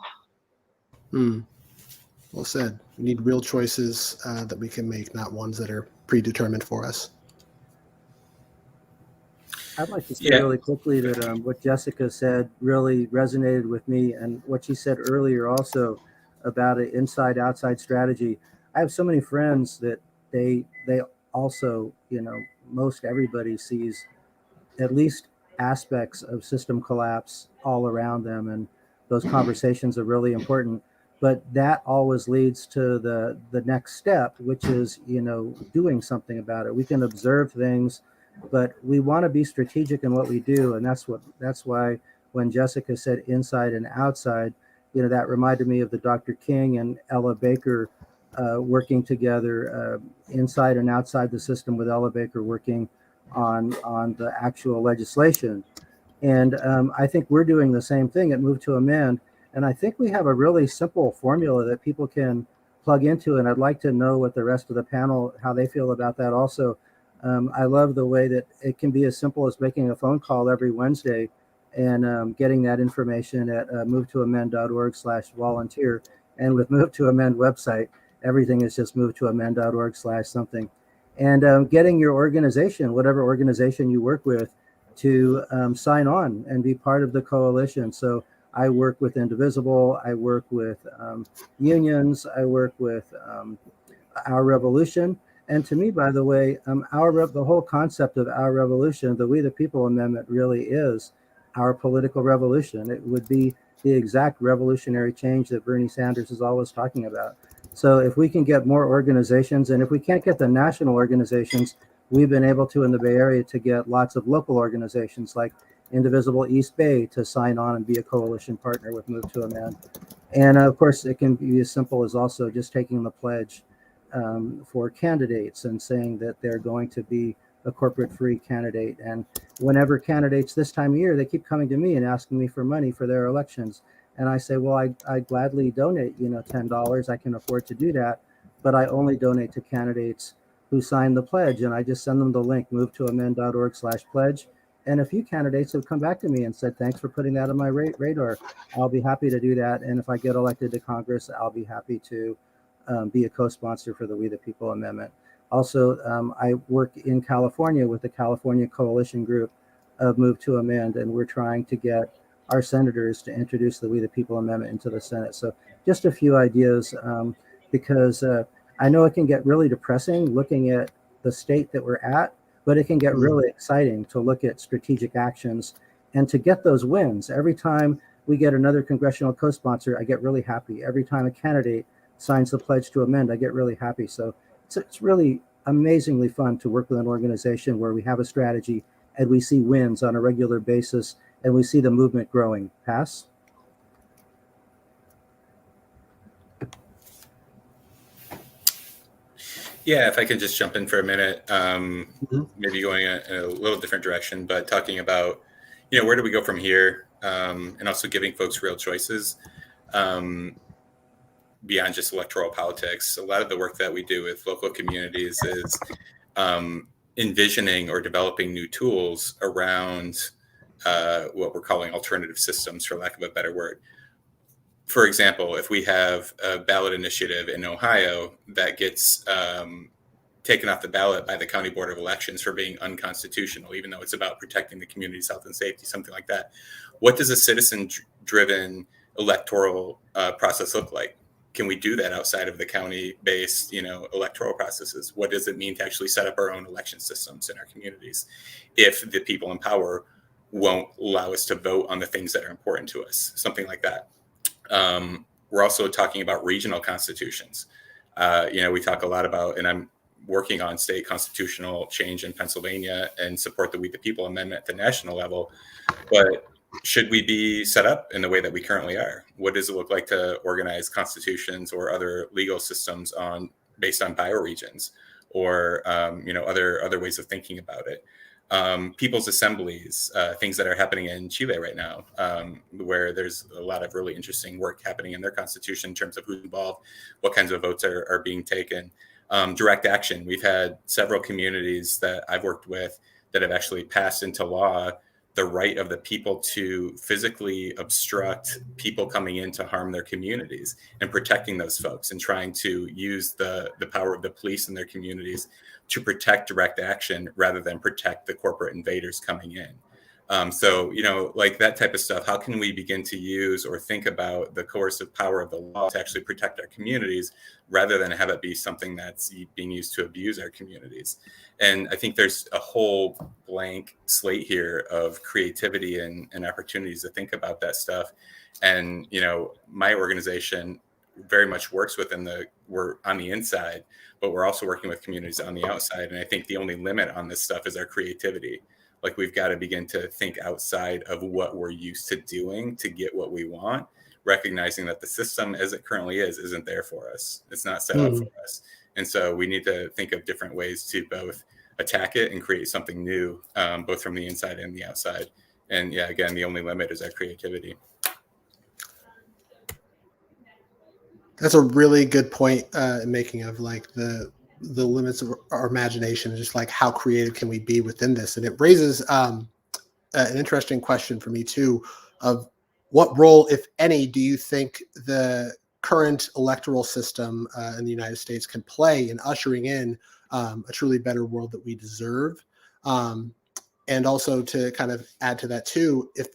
Well said. We need real choices that we can make, not ones that are predetermined for us. I'd like to say really quickly that what Jessica said really resonated with me, and what she said earlier also about an inside-outside strategy. I have so many friends that they also, most everybody sees at least aspects of system collapse all around them, and those conversations are really important. But that always leads to the next step, which is, doing something about it. We can observe things, but we want to be strategic in what we do, and that's why when Jessica said inside and outside, that reminded me of the Dr. King and Ella Baker working together, inside and outside the system, with Ella Baker working on the actual legislation. And I think we're doing the same thing at Move to Amend, and I think we have a really simple formula that people can plug into, and I'd like to know what the rest of the panel, how they feel about that also. I love the way that it can be as simple as making a phone call every Wednesday and getting that information at movetoamend.org/volunteer. And with Move to Amend website, everything is just movetoamend.org/something. And getting your organization, whatever organization you work with, to sign on and be part of the coalition. So I work with Indivisible, I work with unions, I work with Our Revolution. And to me, by the way, the whole concept of Our Revolution, the We the People Amendment, really is our political revolution. It would be the exact revolutionary change that Bernie Sanders is always talking about. So if we can get more organizations, and if we can't get the national organizations, we've been able to, in the Bay Area, to get lots of local organizations like Indivisible East Bay to sign on and be a coalition partner with Move to Amend. And of course, it can be as simple as also just taking the pledge for candidates and saying that they're going to be a corporate-free candidate. And whenever candidates this time of year, they keep coming to me and asking me for money for their elections. And I say, well, I gladly donate, $10. I can afford to do that, but I only donate to candidates who sign the pledge. And I just send them the link, movetoamend.org/pledge. And a few candidates have come back to me and said, thanks for putting that on my radar. I'll be happy to do that. And if I get elected to Congress, I'll be happy to be a co-sponsor for the We the People Amendment. Also, I work in California with the California Coalition Group of Move to Amend, and we're trying to get our senators to introduce the We the People Amendment into the Senate. So just a few ideas, because I know it can get really depressing looking at the state that we're at, but it can get really exciting to look at strategic actions and to get those wins. Every time we get another congressional co-sponsor, I get really happy. Every time a candidate signs the pledge to amend, I get really happy. So it's really amazingly fun to work with an organization where we have a strategy and we see wins on a regular basis and we see the movement growing. Pass. Yeah, if I could just jump in for a minute, maybe going in a little different direction, but talking about, where do we go from here, and also giving folks real choices beyond just electoral politics. A lot of the work that we do with local communities is envisioning or developing new tools around what we're calling alternative systems, for lack of a better word. For example, if we have a ballot initiative in Ohio that gets taken off the ballot by the County Board of Elections for being unconstitutional, even though it's about protecting the community's health and safety, something like that, what does a citizen-driven electoral process look like? Can we do that outside of the county-based, electoral processes? What does it mean to actually set up our own election systems in our communities if the people in power won't allow us to vote on the things that are important to us? Something like that. We're also talking about regional constitutions. We talk a lot about, and I'm working on state constitutional change in Pennsylvania and support the We the People Amendment at the national level. But should we be set up in the way that we currently are? What does it look like to organize constitutions or other legal systems based on bioregions or other ways of thinking about it? People's assemblies, things that are happening in Chile right now, where there's a lot of really interesting work happening in their constitution in terms of who's involved, what kinds of votes are being taken. Direct action. We've had several communities that I've worked with that have actually passed into law the right of the people to physically obstruct people coming in to harm their communities and protecting those folks and trying to use the power of the police in their communities to protect direct action rather than protect the corporate invaders coming in. So, like that type of stuff, how can we begin to use or think about the coercive power of the law to actually protect our communities rather than have it be something that's being used to abuse our communities? And I think there's a whole blank slate here of creativity and opportunities to think about that stuff. And, my organization very much works we're on the inside, but we're also working with communities on the outside. And I think the only limit on this stuff is our creativity. Like we've got to begin to think outside of what we're used to doing to get what we want, recognizing that the system as it currently isn't there for us. It's not set up for us. And so we need to think of different ways to both attack it and create something new, both from the inside and the outside. And yeah, again, the only limit is our creativity. That's a really good point making of like the limits of our imagination, just like how creative can we be within this. And it raises an interesting question for me too, of what role, if any, do you think the current electoral system in the United States can play in ushering in a truly better world that we deserve? And also to kind of add to that too, if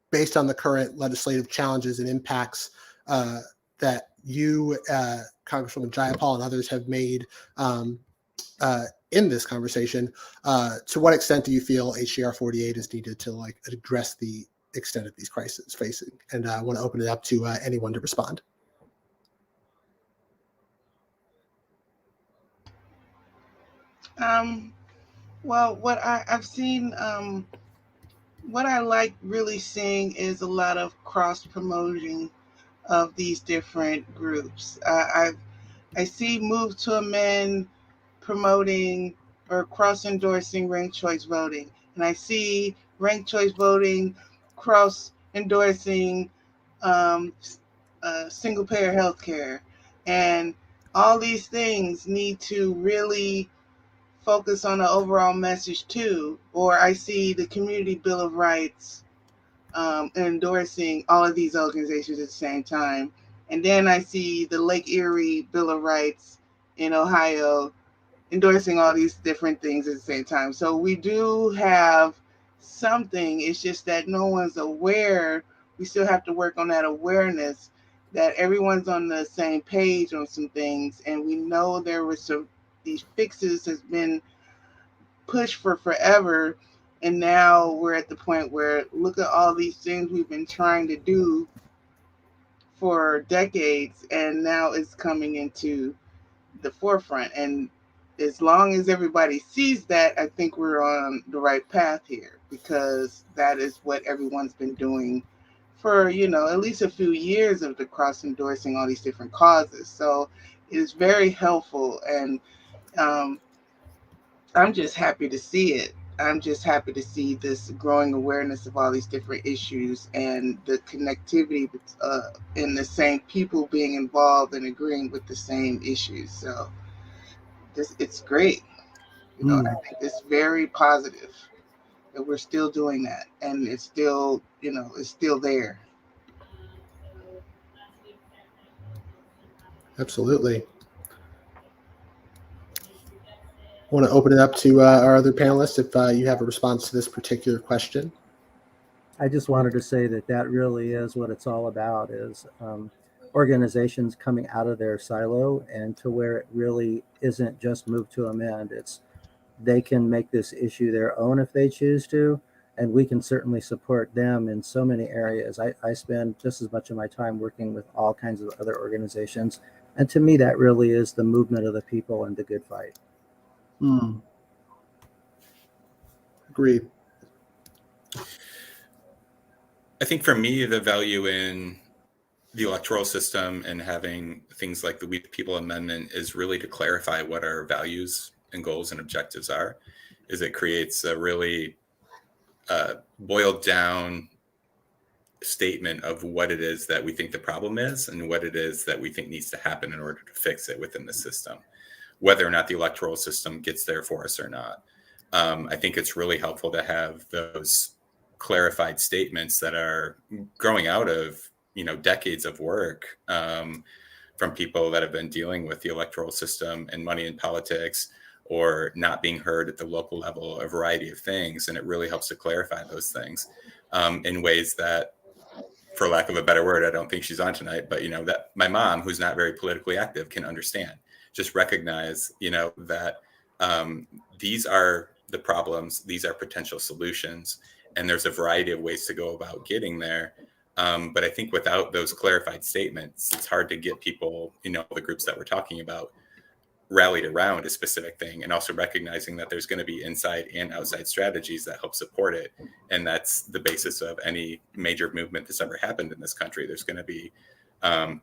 based on the current legislative challenges and impacts that you, Congresswoman Jayapal, and others have made in this conversation, to what extent do you feel HCR 48 is needed to like address the extent of these crises facing? And I want to open it up to anyone to respond. Well, what I've seen what I like really seeing is a lot of cross promoting of these different groups. I see Move to Amend promoting or cross endorsing ranked choice voting, and I see ranked choice voting cross endorsing um, single payer healthcare, and all these things need to really focus on the overall message too. Or I see the Community Bill of Rights endorsing all of these organizations at the same time. And then I see the Lake Erie Bill of Rights in Ohio endorsing all these different things at the same time. So we do have something. It's just that no one's aware. We still have to work on that awareness that everyone's on the same page on some things. And we know there were some, these fixes has been pushed for forever. And now we're at the point where look at all these things we've been trying to do for decades, and now it's coming into the forefront. And as long as everybody sees that, I think we're on the right path here, because that is what everyone's been doing for, at least a few years of the cross endorsing all these different causes. So it's very helpful. And um, I'm just happy to see it. I'm just happy to see this growing awareness of all these different issues and the connectivity in the same people being involved and agreeing with the same issues. So it's great. I think it's very positive that we're still doing that, and it's still, it's still there. Absolutely. I want to open it up to our other panelists if you have a response to this particular question. I just wanted to say that really is what it's all about, is organizations coming out of their silo and to where it really isn't just Move to Amend. It's they can make this issue their own if they choose to, and we can certainly support them in so many areas. I spend just as much of my time working with all kinds of other organizations, and to me that really is the movement of the people and the good fight. Agreed. I think for me, the value in the electoral system and having things like the We the People Amendment is really to clarify what our values and goals and objectives are. Is it creates a really boiled down statement of what it is that we think the problem is and what it is that we think needs to happen in order to fix it within the system, whether or not the electoral system gets there for us or not. I think it's really helpful to have those clarified statements that are growing out of decades of work from people that have been dealing with the electoral system and money in politics or not being heard at the local level, a variety of things. And it really helps to clarify those things in ways that, for lack of a better word, I don't think she's on tonight, but that my mom, who's not very politically active, can understand. Just recognize, that these are the problems, these are potential solutions, and there's a variety of ways to go about getting there. But I think without those clarified statements, it's hard to get people, the groups that we're talking about, rallied around a specific thing, and also recognizing that there's going to be inside and outside strategies that help support it. And that's the basis of any major movement that's ever happened in this country. There's going to be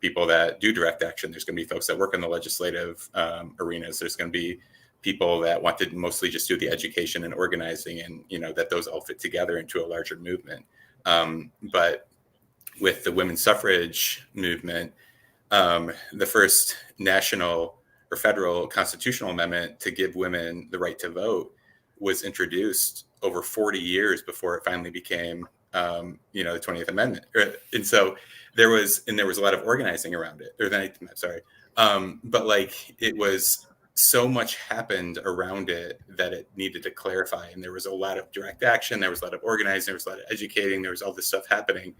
people that do direct action. There's going to be folks that work in the legislative arenas. There's going to be people that want to mostly just do the education and organizing, and that those all fit together into a larger movement. But with the women's suffrage movement, the first national or federal constitutional amendment to give women the right to vote was introduced over 40 years before it finally became, the 20th Amendment. And so there was a lot of organizing around it, or the 19th, sorry. But it was, so much happened around it that it needed to clarify. And there was a lot of direct action. There was a lot of organizing. There was a lot of educating. There was all this stuff happening.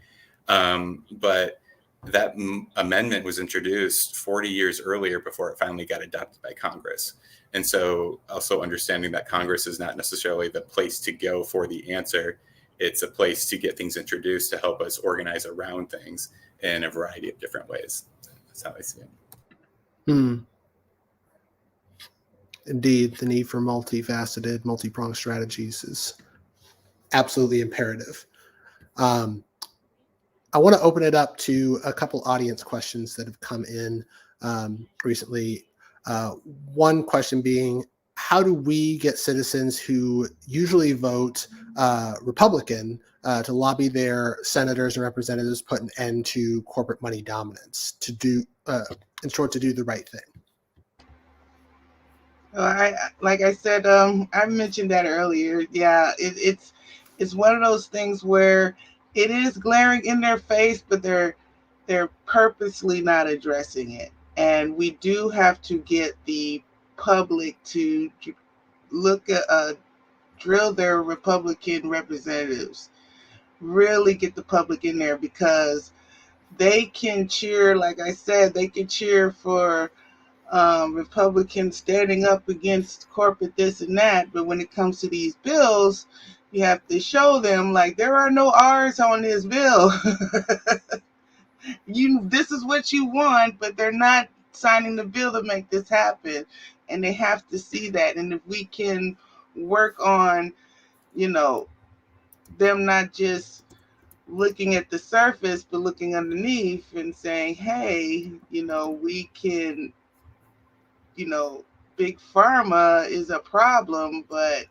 But that amendment was introduced 40 years earlier before it finally got adopted by Congress. And so also understanding that Congress is not necessarily the place to go for the answer. It's a place to get things introduced to help us organize around things in a variety of different ways. That's how I see it. Indeed, the need for multifaceted, multi-pronged strategies is absolutely imperative. I want to open it up to a couple audience questions that have come in recently. One question being, how do we get citizens who usually vote Republican to lobby their senators and representatives, put an end to corporate money dominance, to do, in short, to do the right thing? Like I said, I mentioned that earlier. Yeah, it's one of those things where it is glaring in their face, but they're purposely not addressing it. And we do have to get the public to look at drill their Republican representatives. Really get the public in there, because they can cheer, like I said, they can cheer for Republicans standing up against corporate this and that. But when it comes to these bills, you have to show them, like, there are no R's on this bill. This is what you want, but they're not signing the bill to make this happen. And they have to see that. And if we can work on, them not just looking at the surface, but looking underneath and saying, hey, we can, big pharma is a problem, but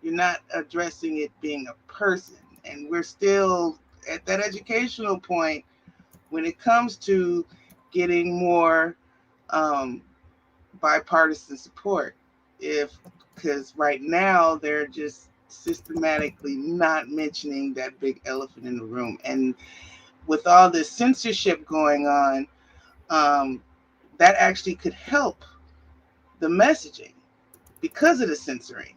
you're not addressing it being a person. And we're still at that educational point when it comes to getting more bipartisan support. Because right now they're just systematically not mentioning that big elephant in the room. And with all this censorship going on, that actually could help the messaging because of the censoring.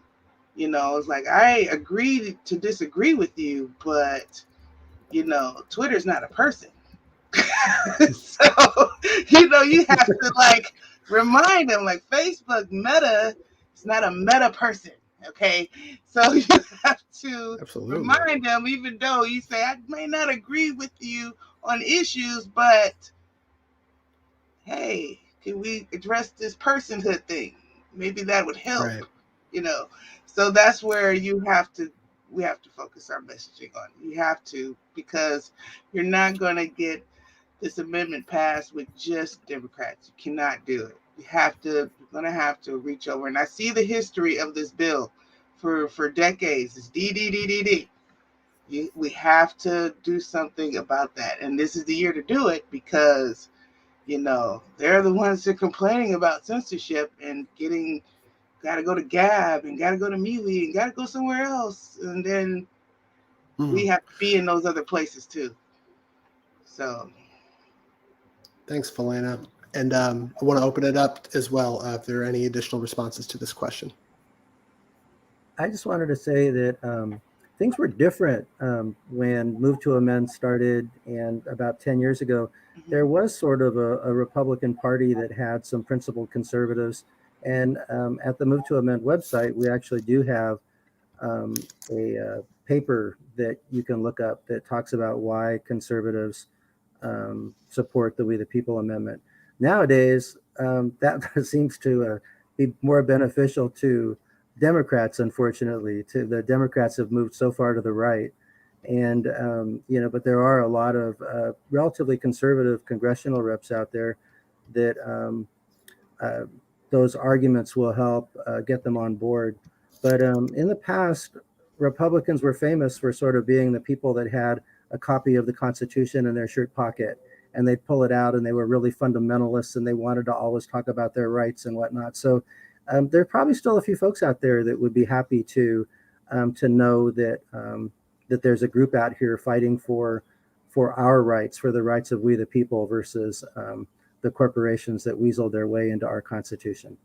It's like, I agree to disagree with you, but Twitter's not a person. So you have to like remind them, like, Facebook Meta is not a meta person. Okay, so you have to remind them, even though you say, I may not agree with you on issues, but hey, can we address this personhood thing? Maybe that would help. Right. So that's where we have to focus our messaging on. You have to, because you're not going to get this amendment passed with just Democrats. You cannot do it. You're going to have to reach over. And I see the history of this bill for decades. It's D. We have to do something about that. And this is the year to do it, because, they're the ones that are complaining about censorship and got to go to Gab and got to go to MeWe and got to go somewhere else. And then we have to be in those other places too. So. Thanks, Felina. And I want to open it up as well if there are any additional responses to this question. I just wanted to say that things were different when Move to Amend started, and about 10 years ago, there was sort of a Republican Party that had some principled conservatives. And at the Move to Amend website, we actually do have a paper that you can look up that talks about why conservatives support the We the People Amendment. Nowadays, that seems to be more beneficial to Democrats, unfortunately. The Democrats have moved so far to the right. And, but there are a lot of relatively conservative congressional reps out there that those arguments will help get them on board. But in the past, Republicans were famous for sort of being the people that had a copy of the Constitution in their shirt pocket, and they'd pull it out, and they were really fundamentalists, and they wanted to always talk about their rights and whatnot. So there are probably still a few folks out there that would be happy to know that that there's a group out here fighting for our rights, for the rights of we the people, versus the corporations that weasel their way into our Constitution.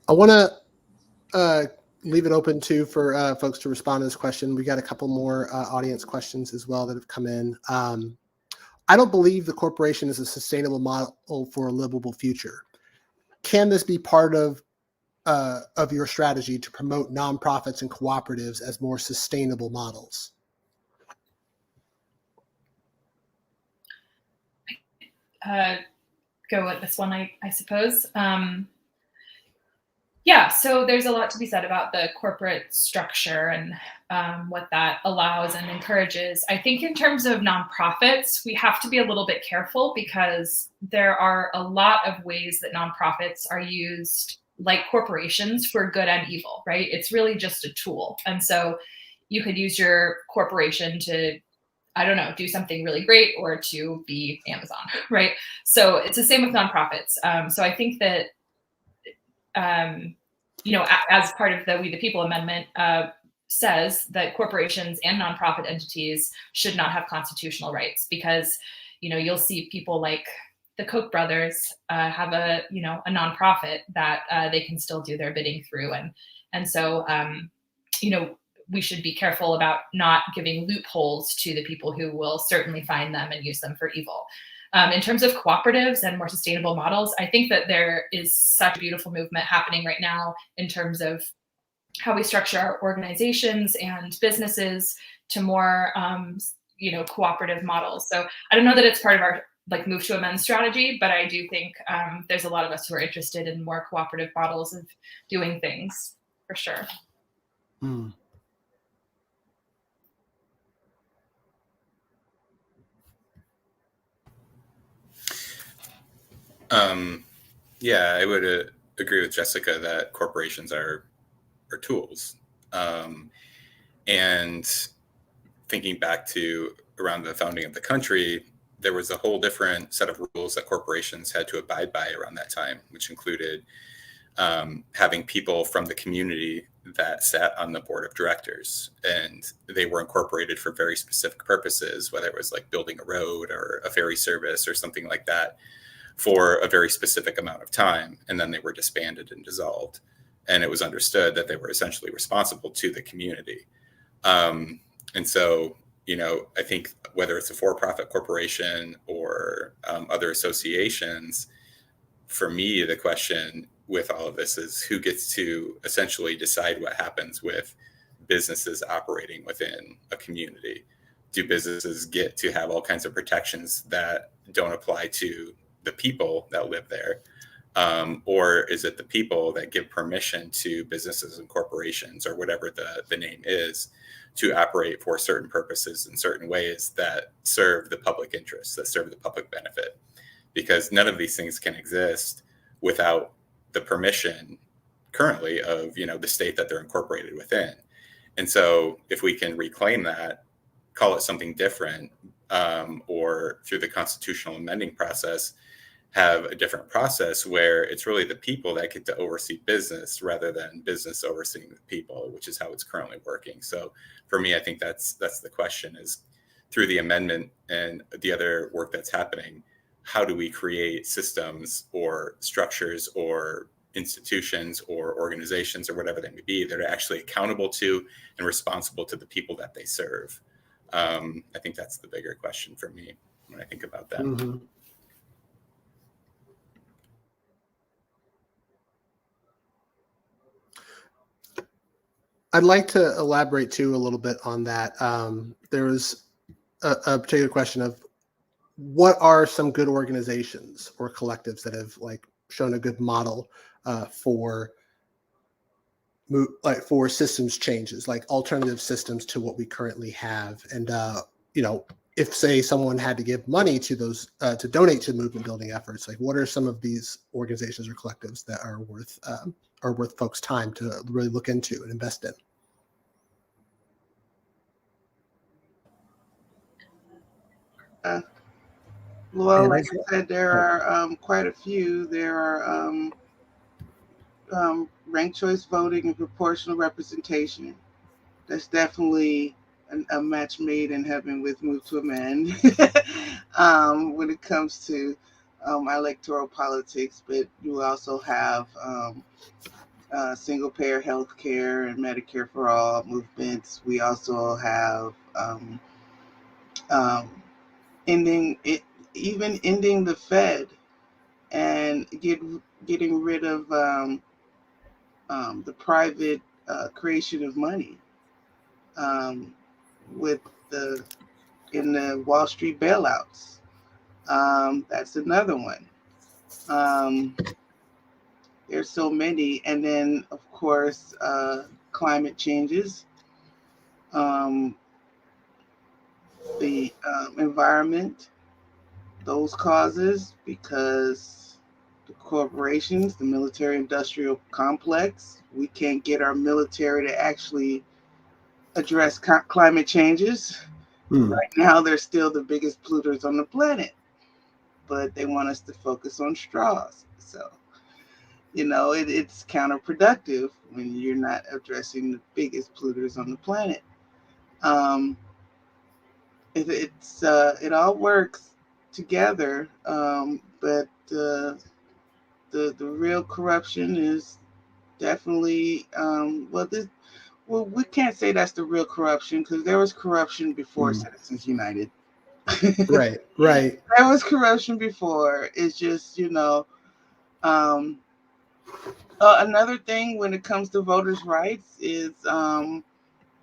I want to leave it open too for folks to respond to this question. We got a couple more audience questions as well that have come in. I don't believe the corporation is a sustainable model for a livable future. Can this be part of your strategy to promote nonprofits and cooperatives as more sustainable models? go with this one, I suppose. Yeah, so there's a lot to be said about the corporate structure and what that allows and encourages. I think in terms of nonprofits, we have to be a little bit careful because there are a lot of ways that nonprofits are used like corporations for good and evil, right? It's really just a tool. And so you could use your corporation to, I don't know, do something really great or to be Amazon, right? So it's the same with nonprofits. So I think that as part of the We the People Amendment, says that corporations and nonprofit entities should not have constitutional rights because, you'll see people like the Koch brothers have a nonprofit that they can still do their bidding through, and so we should be careful about not giving loopholes to the people who will certainly find them and use them for evil. In terms of cooperatives and more sustainable models, I think that there is such a beautiful movement happening right now in terms of how we structure our organizations and businesses to more, cooperative models. So I don't know that it's part of our move to amend strategy, but I do think there's a lot of us who are interested in more cooperative models of doing things for sure. Mm. Yeah, I would agree with Jessica that corporations are tools. And thinking back to around the founding of the country, there was a whole different set of rules that corporations had to abide by around that time, which included having people from the community that sat on the board of directors, and they were incorporated for very specific purposes, whether it was like building a road or a ferry service or something like that, for a very specific amount of time, and then they were disbanded and dissolved. And it was understood that they were essentially responsible to the community. And so, I think whether it's a for-profit corporation or other associations, for me, the question with all of this is who gets to essentially decide what happens with businesses operating within a community. Do businesses get to have all kinds of protections that don't apply to the people that live there? Or is it the people that give permission to businesses and corporations or whatever the name is to operate for certain purposes in certain ways that serve the public interest, that serve the public benefit? Because none of these things can exist without the permission currently of, the state that they're incorporated within. And so if we can reclaim that, call it something different, or through the constitutional amending process, have a different process where it's really the people that get to oversee business rather than business overseeing the people, which is how it's currently working. So for me, I think that's the question, is through the amendment and the other work that's happening, how do we create systems or structures or institutions or organizations or whatever they may be that are actually accountable to and responsible to the people that they serve? I think that's the bigger question for me when I think about that. Mm-hmm. I'd like to elaborate too a little bit on that. There was a particular question of what are some good organizations or collectives that have shown a good model for systems changes, like alternative systems to what we currently have. And if say someone had to give money to those to donate to movement building efforts, what are some of these organizations or collectives that are worth folks' time to really look into and invest in? Well, like I said, there are quite a few. There are ranked choice voting and proportional representation. That's definitely a match made in heaven with Move to Amend when it comes to electoral politics. But you also have single payer health care and Medicare for all movements. We also have ending the Fed and getting rid of the private creation of money with in the Wall Street bailouts. That's another one. There's so many. And then, of course, climate changes, the environment, those causes, because the corporations, the military industrial complex, we can't get our military to actually address climate changes. Right now, they're still the biggest polluters on the planet, but they want us to focus on straws. So, it's counterproductive when you're not addressing the biggest polluters on the planet. It all works together, but the real corruption is definitely well, we can't say that's the real corruption because there was corruption before Citizens United. Right. There was corruption before. It's just, another thing when it comes to voters' rights is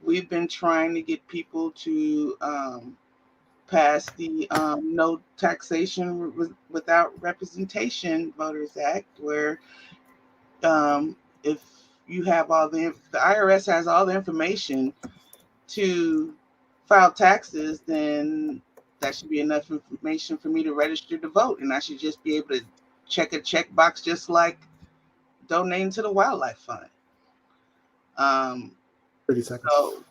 we've been trying to get people to pass the No Taxation Without Representation Voters Act, where if you have the IRS has all the information to file taxes, then that should be enough information for me to register to vote, and I should just be able to check a checkbox just like donating to the wildlife fund. 30 seconds. So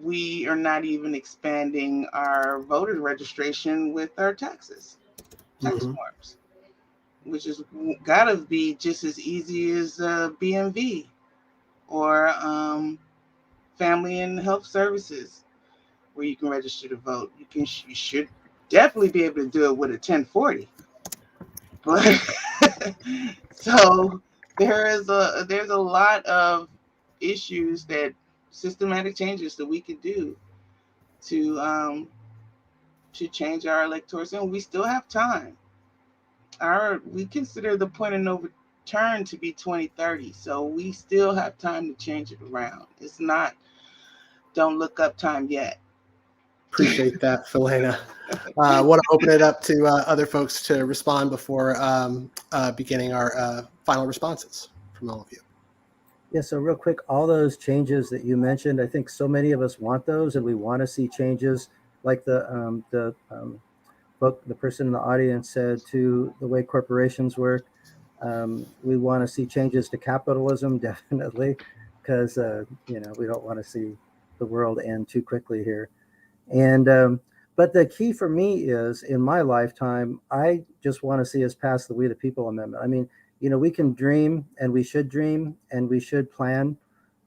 we are not even expanding our voter registration with our tax forms, which is gotta be just as easy as BMV or Family and Health Services, where you can register to vote. You should definitely be able to do it with a 1040. But so there's a lot of issues systematic changes that we could do to change our electoral system. We still have time. We consider the point of no return to be 2030, so we still have time to change it around. It's not don't look up time yet. Appreciate that, Philena. I want to open it up to other folks to respond before beginning our final responses from all of you. Yeah, so real quick, all those changes that you mentioned, I think so many of us want those, and we want to see changes like the person in the audience said, to the way corporations work. We want to see changes to capitalism, definitely, because we don't want to see the world end too quickly here. And but the key for me is, in my lifetime, I just want to see us pass the We the People Amendment. I mean, we can dream, and we should dream, and we should plan,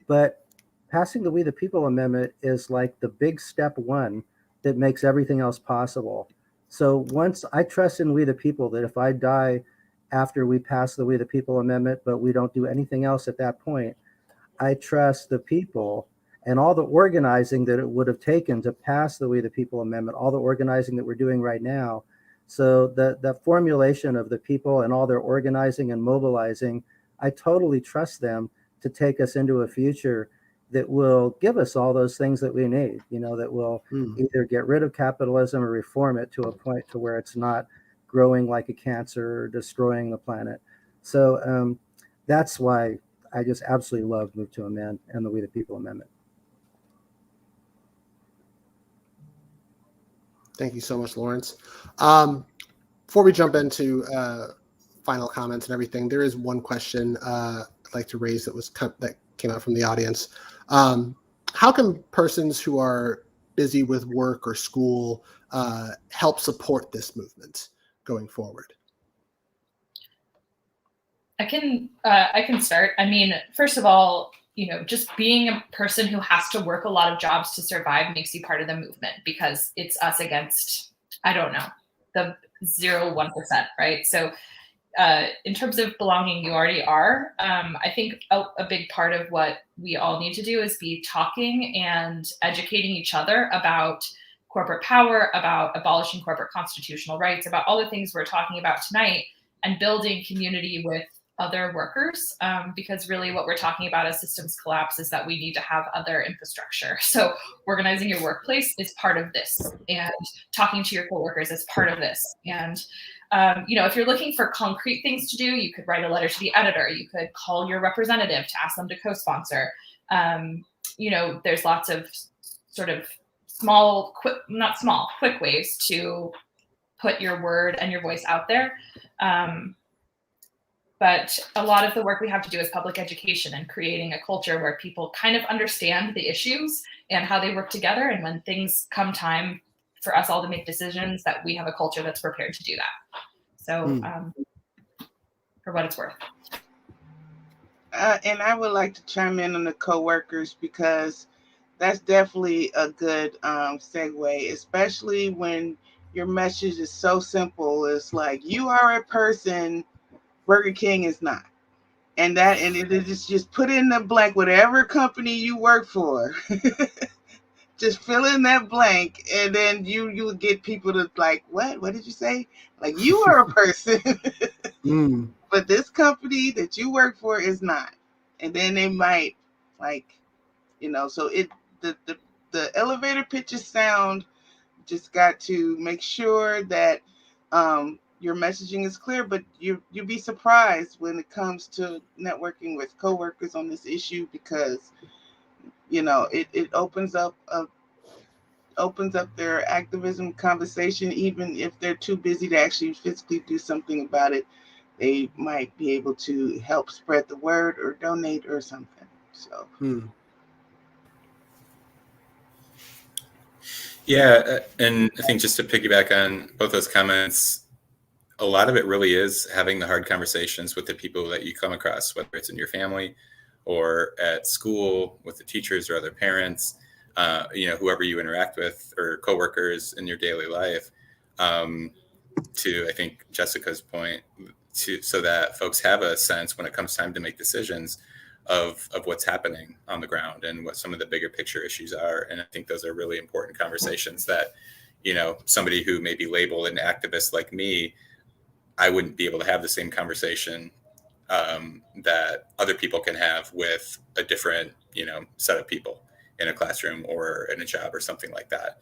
but passing the We the People Amendment is like the big step one that makes everything else possible. So once I trust in We the People, that if I die after we pass the We the People Amendment, but we don't do anything else at that point, I trust the people and all the organizing that it would have taken to pass the We the People Amendment, all the organizing that we're doing right now. So the formulation of the people and all their organizing and mobilizing, I totally trust them to take us into a future that will give us all those things that we need, that will either get rid of capitalism or reform it to a point to where it's not growing like a cancer or destroying the planet. So that's why I just absolutely love Move to Amend and the We the People Amendment. Thank you so much, Lawrence. Before we jump into final comments and everything, there is one question I'd like to raise that came out from the audience. How can persons who are busy with work or school help support this movement going forward? I can start. I mean, first of all, just being a person who has to work a lot of jobs to survive makes you part of the movement, because it's us against, I don't know, the 0.1%, right? So in terms of belonging, you already are. I think a big part of what we all need to do is be talking and educating each other about corporate power, about abolishing corporate constitutional rights, about all the things we're talking about tonight, and building community with other workers, because really what we're talking about as systems collapse is that we need to have other infrastructure. So organizing your workplace is part of this, and talking to your coworkers is part of this. And If you're looking for concrete things to do, you could write a letter to the editor. You could call your representative to ask them to co-sponsor. There's lots of sort of quick ways to put your word and your voice out there. But a lot of the work we have to do is public education and creating a culture where people kind of understand the issues and how they work together. And when things come time for us all to make decisions, that we have a culture that's prepared to do that. So for what it's worth. And I would like to chime in on the coworkers, because that's definitely a good segue, especially when your message is so simple. It's like, you are a person, Burger King is not. And it is just put in the blank, whatever company you work for. Just fill in that blank, and then you would get people to like, what did you say? Like, you are a person, but this company that you work for is not. And then they might, like, so the elevator pitches sound. Just got to make sure that your messaging is clear, but you'll be surprised when it comes to networking with coworkers on this issue, because it opens up their activism conversation. Even if they're too busy to actually physically do something about it, they might be able to help spread the word or donate or something. So Yeah, and I think just to piggyback on both those comments, a lot of it really is having the hard conversations with the people that you come across, whether it's in your family or at school with the teachers or other parents, whoever you interact with, or coworkers in your daily life. To, I think, Jessica's point, so that folks have a sense when it comes time to make decisions of what's happening on the ground and what some of the bigger picture issues are. And I think those are really important conversations that, somebody who may be labeled an activist like me, I wouldn't be able to have the same conversation that other people can have with a different, set of people in a classroom or in a job or something like that.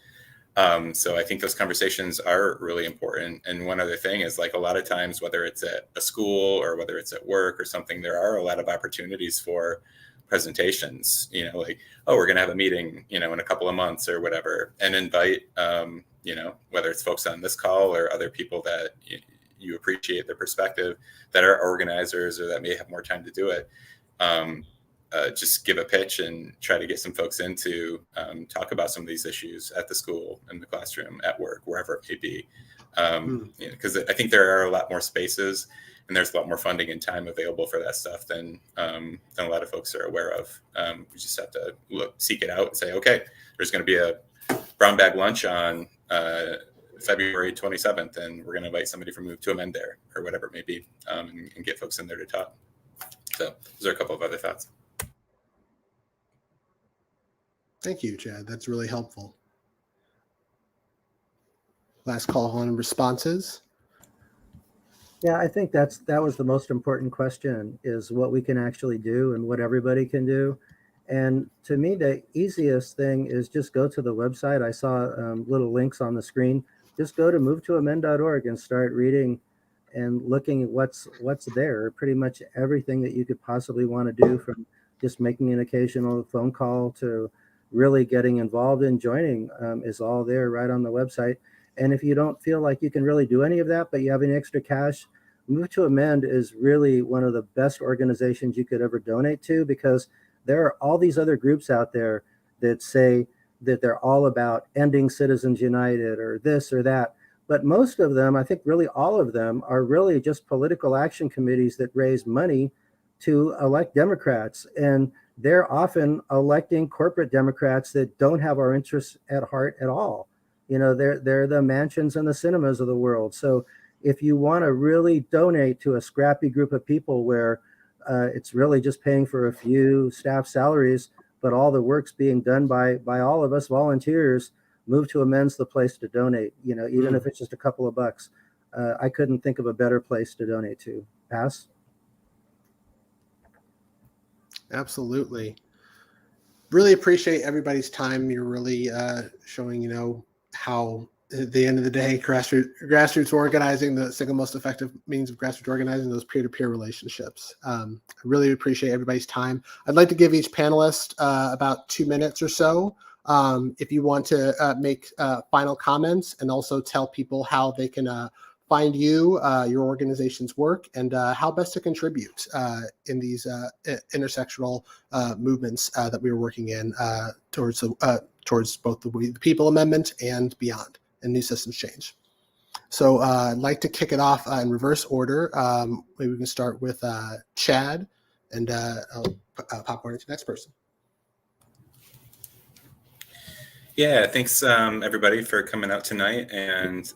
So I think those conversations are really important. And one other thing is, like, a lot of times, whether it's at a school or whether it's at work or something, there are a lot of opportunities for presentations, like, oh, we're going to have a meeting, in a couple of months or whatever, and invite, whether it's folks on this call or other people that you appreciate their perspective, that are organizers or that may have more time to do it. Just give a pitch and try to get some folks in to talk about some of these issues at the school, in the classroom, at work, wherever it may be. Because I think there are a lot more spaces and there's a lot more funding and time available for that stuff than a lot of folks are aware of. We just have to seek it out and say, okay, there's going to be a brown bag lunch on February 27th, and we're going to invite somebody from Move to Amend there, or whatever it may be, and get folks in there to talk. So those are a couple of other thoughts. Thank you, Chad. That's really helpful. Last call on responses. Yeah, I think that was the most important question, is what we can actually do and what everybody can do. And to me, the easiest thing is just go to the website. I saw little links on the screen. Just go to movetoamend.org and start reading and looking at what's there. Pretty much everything that you could possibly want to do, from just making an occasional phone call to really getting involved in joining, is all there right on the website. And if you don't feel like you can really do any of that, but you have any extra cash, Move to Amend is really one of the best organizations you could ever donate to, because there are all these other groups out there that say that they're all about ending Citizens United or this or that. But most of them, I think really all of them, are really just political action committees that raise money to elect Democrats. And they're often electing corporate Democrats that don't have our interests at heart at all. They're the mansions and the cinemas of the world. So if you want to really donate to a scrappy group of people where it's really just paying for a few staff salaries, but all the work's being done by all of us volunteers, Move to Amend's the place to donate, even if it's just a couple of bucks. I couldn't think of a better place to donate to. Pass? Absolutely. Really appreciate everybody's time. You're really showing, how at the end of the day, grassroots organizing, the single most effective means of grassroots organizing, those peer-to-peer relationships. I really appreciate everybody's time. I'd like to give each panelist about 2 minutes or so. If you want to make final comments and also tell people how they can find you, your organization's work, and how best to contribute in these intersectional movements that we are working in towards both the People Amendment and beyond, and new systems change. So I'd like to kick it off in reverse order. Maybe we can start with Chad, and I'll popcorn to the next person. Yeah, thanks everybody for coming out tonight, and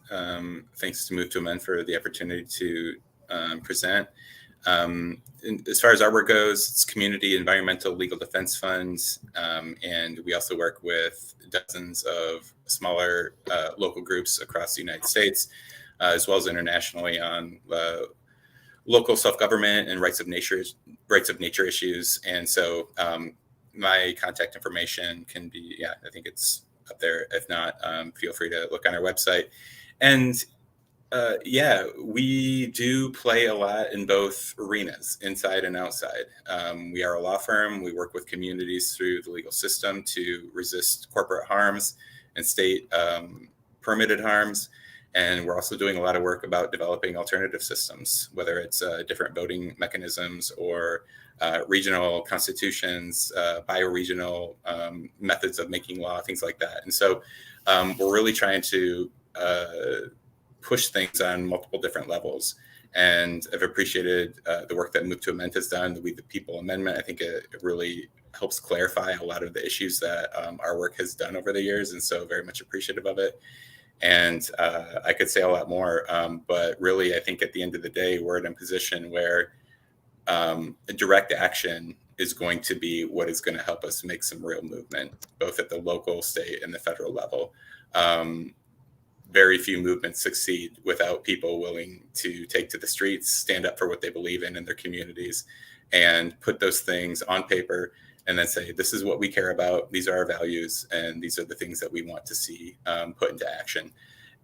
thanks to Move to Amend for the opportunity to present. As far as our work goes, it's community environmental legal defense funds, and we also work with dozens of smaller local groups across the United States, as well as internationally on local self-government and rights of nature issues. And so my contact information can be, I think it's up there. If not, feel free to look on our website. And we do play a lot in both arenas, inside and outside. We are a law firm. We work with communities through the legal system to resist corporate harms and state permitted harms. And we're also doing a lot of work about developing alternative systems, whether it's different voting mechanisms or regional constitutions, bioregional methods of making law, things like that. And so we're really trying to push things on multiple different levels. And I've appreciated the work that Move to Amend has done, the We the People Amendment. I think it really helps clarify a lot of the issues that our work has done over the years. And so very much appreciative of it. And I could say a lot more, but really, I think at the end of the day, we're in a position where direct action is going to be what is going to help us make some real movement, both at the local, state, and the federal level. Very few movements succeed without people willing to take to the streets, stand up for what they believe in their communities, and put those things on paper and then say, this is what we care about, these are our values, and these are the things that we want to see put into action,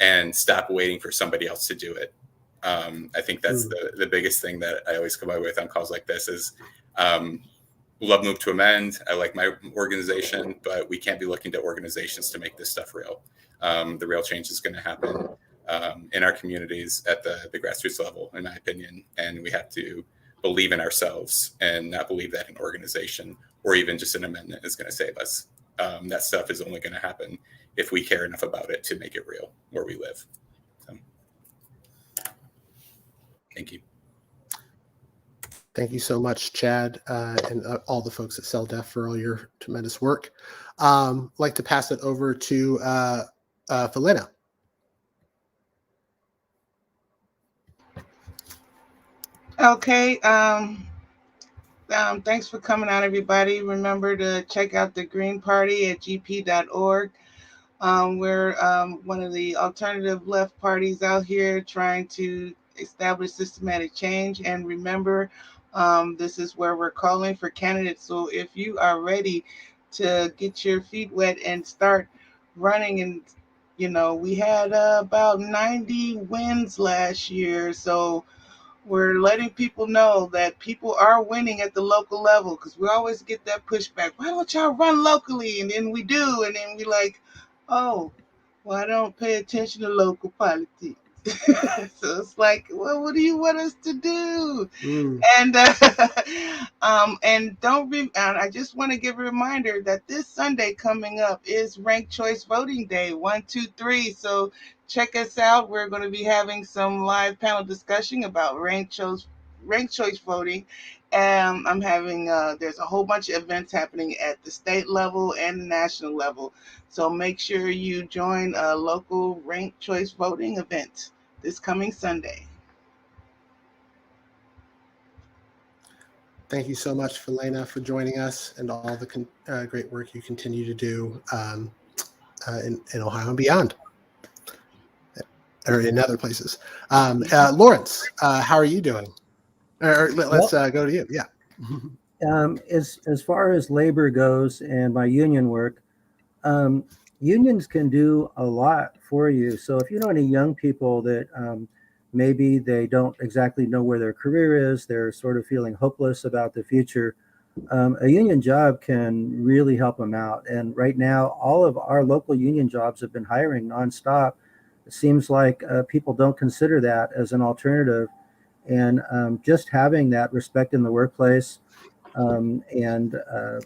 and stop waiting for somebody else to do it. I think that's the biggest thing that I always come away with on calls like this is love Move to Amend. I like my organization, but we can't be looking to organizations to make this stuff real. The real change is going to happen in our communities at the grassroots level, in my opinion, and we have to believe in ourselves and not believe that an organization or even just an amendment is going to save us. That stuff is only going to happen if we care enough about it to make it real where we live. So, thank you. Thank you so much, Chad, and all the folks at CellDef for all your tremendous work. I'd like to pass it over to Felina. Okay. Thanks for coming out, everybody. Remember to check out the Green Party at gp.org. We're one of the alternative left parties out here trying to establish systematic change. And remember, this is where we're calling for candidates. So if you are ready to get your feet wet and start running, and we had about 90 wins last year. So we're letting people know that people are winning at the local level, because we always get that pushback. Why don't y'all run locally? And then we do. And then we like, oh, well, I don't pay attention to local politics. So it's like, well, what do you want us to do? And and I just want to give a reminder that this Sunday coming up is Ranked Choice Voting Day, 1, 2, 3. So check us out. We're going to be having some live panel discussion about ranked choice voting. I'm having there's a whole bunch of events happening at the state level and the national level. So make sure you join a local ranked choice voting event this coming Sunday. Thank you so much, Felina, for joining us and all the great work you continue to do in Ohio and beyond, or in other places. Lawrence, how are you doing? Let's go to you. Yeah. As far as labor goes and my union work, unions can do a lot for you. So if you know any young people that maybe they don't exactly know where their career is, they're sort of feeling hopeless about the future, a union job can really help them out. And right now, all of our local union jobs have been hiring nonstop. It seems like people don't consider that as an alternative. And just having that respect in the workplace, and a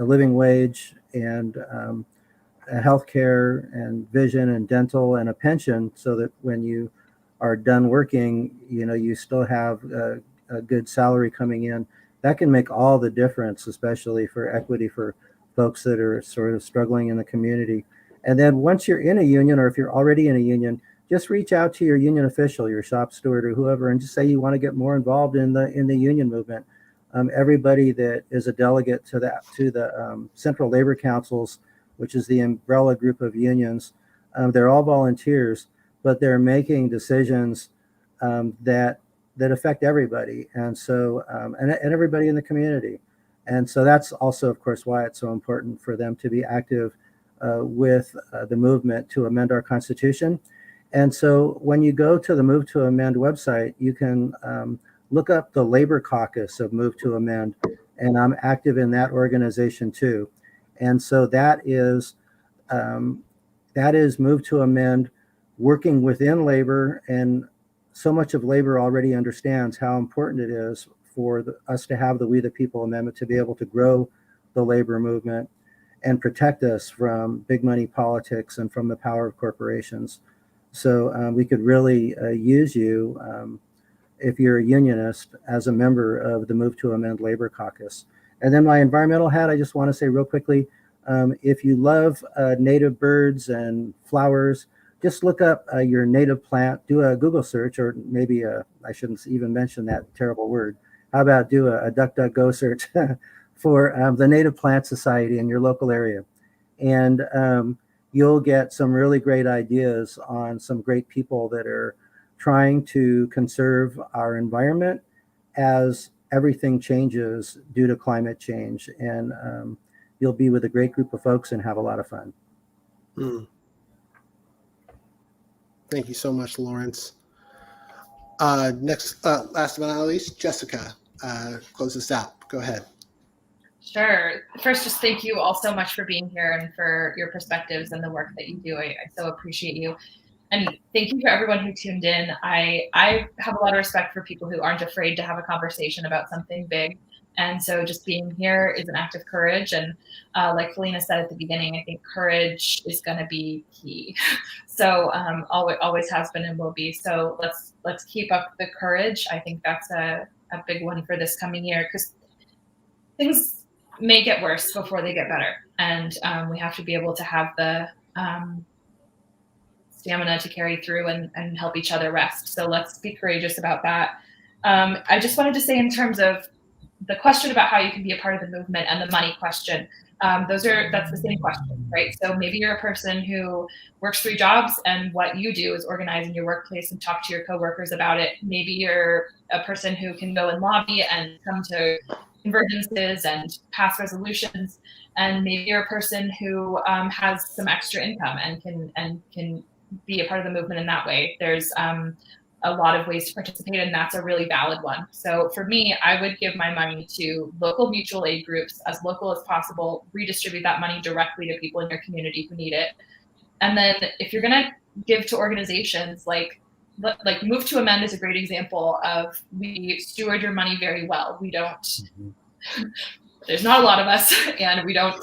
living wage, and health care and vision and dental and a pension, so that when you are done working, you still have a good salary coming in. That can make all the difference, especially for equity for folks that are sort of struggling in the community. And then once you're in a union, or if you're already in a union, just reach out to your union official, your shop steward or whoever, and just say you want to get more involved in the union movement. Everybody that is a delegate to the Central Labor Councils, which is the umbrella group of unions, they're all volunteers, but they're making decisions that affect everybody, and so and everybody in the community. And so that's also, of course, why it's so important for them to be active with the movement to amend our Constitution. And so when you go to the Move to Amend website, you can look up the Labor Caucus of Move to Amend, and I'm active in that organization too. And so that is Move to Amend, working within labor, and so much of labor already understands how important it is for us to have the We the People Amendment to be able to grow the labor movement and protect us from big money politics and from the power of corporations. So we could really use you, if you're a unionist, as a member of the Move to Amend Labor Caucus. And then my environmental hat, I just want to say real quickly, if you love native birds and flowers, just look up your native plant, do a Google search, or maybe I shouldn't even mention that terrible word. How about do a DuckDuckGo search for the Native Plant Society in your local area? And you'll get some really great ideas on some great people that are trying to conserve our environment as everything changes due to climate change. And you'll be with a great group of folks and have a lot of fun. Thank you so much, Lawrence. Next, last but not least, Jessica, close this out. Go ahead. Sure. First, just thank you all so much for being here and for your perspectives and the work that you do. I so appreciate you. And thank you for everyone who tuned in. I have a lot of respect for people who aren't afraid to have a conversation about something big. And so just being here is an act of courage. And like Felina said at the beginning, I think courage is going to be key. So always has been and will be. So let's keep up the courage. I think that's a big one for this coming year, because things may get worse before they get better. And we have to be able to have the stamina to carry through and help each other rest. So let's be courageous about that. I just wanted to say, in terms of the question about how you can be a part of the movement and the money question, that's the same question, right? So maybe you're a person who works 3 jobs and what you do is organize in your workplace and talk to your coworkers about it. Maybe you're a person who can go and lobby and come to convergences and pass resolutions. And maybe you're a person who has some extra income and can be a part of the movement in that way. There's a lot of ways to participate, and that's a really valid one. So for me, I would give my money to local mutual aid groups, as local as possible, redistribute that money directly to people in your community who need it. And then if you're going to give to organizations, like Move to Amend is a great example of, we steward your money very well. We don't, there's not a lot of us, and we don't,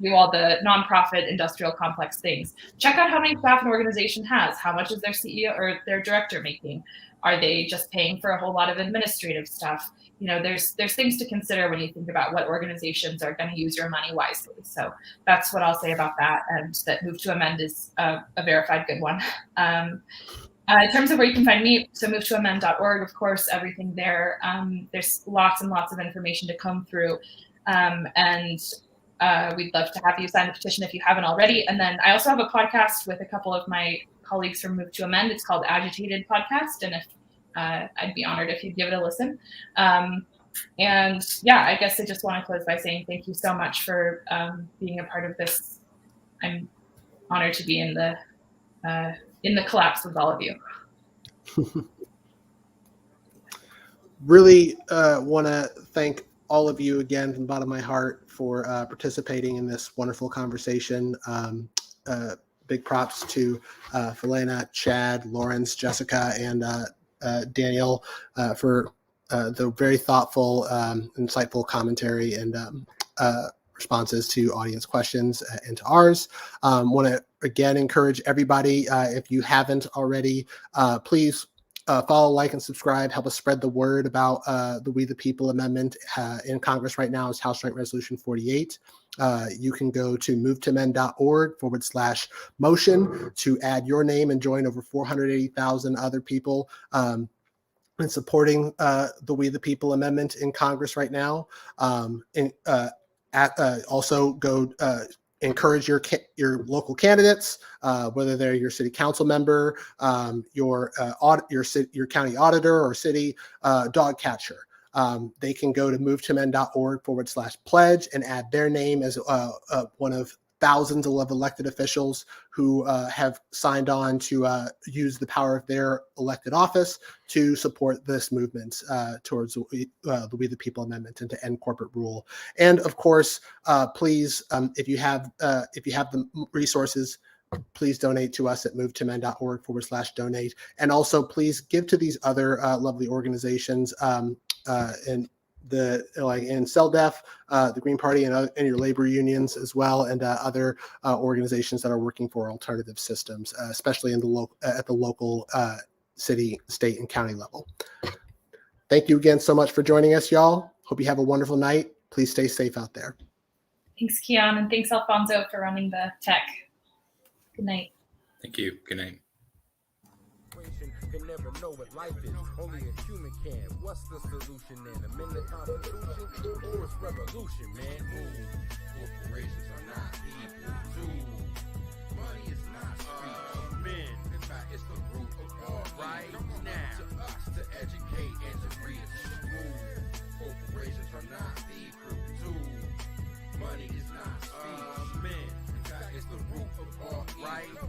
do all the nonprofit industrial complex things. Check out how many staff an organization has. How much is their CEO or their director making? Are they just paying for a whole lot of administrative stuff? There's things to consider when you think about what organizations are going to use your money wisely. So that's what I'll say about that, and that Move to Amend is a verified good one. In terms of where you can find me, so movetoamend.org, of course, everything there. There's lots and lots of information to comb through. And we'd love to have you sign the petition if you haven't already. And then I also have a podcast with a couple of my colleagues from Move to Amend. It's called Agitated Podcast. And I'd be honored if you'd give it a listen. And yeah, I guess I just want to close by saying thank you so much for being a part of this I'm honored to be in the collapse with all of you. Really want to thank all of you again from the bottom of my heart for participating in this wonderful conversation. Big props to Felena, Chad, Lawrence, Jessica, and Daniel for the very thoughtful, insightful commentary and responses to audience questions and to ours. Want to again encourage everybody, if you haven't already, please follow, like, and subscribe. Help us spread the word about the We the People Amendment in Congress right now is House Joint Resolution 48. You can go to movetoamend.org/motion to add your name and join over 480,000 other people in supporting the We the People Amendment in Congress right now. Also go encourage your local candidates, whether they're your city council member, your county auditor, or city dog catcher. They can go to movetoamend.org/pledge and add their name as one of thousands of elected officials who have signed on to use the power of their elected office to support this movement towards the We the People Amendment and to end corporate rule. And of course, please, if you have the resources, please donate to us at movetoamend.org/donate. And also please give to these other lovely organizations in CELDEF, the Green Party, and your labor unions as well, and other organizations that are working for alternative systems, especially in at the local city, state, and county level. Thank you again so much for joining us, y'all. Hope you have a wonderful night. Please stay safe out there. Thanks, Keon, and thanks, Alfonso, for running the tech. Good night. Thank you. Good night. Can never know what life is, only a human can. What's the solution then? Amend the Constitution or it's revolution, man? Corporations are not people, too. Money is not speech. Men, in fact, it's the root of all right now. To us to educate and to free us. Corporations are not people, too. Money is not speech. Men, in fact, it's the root of all right now.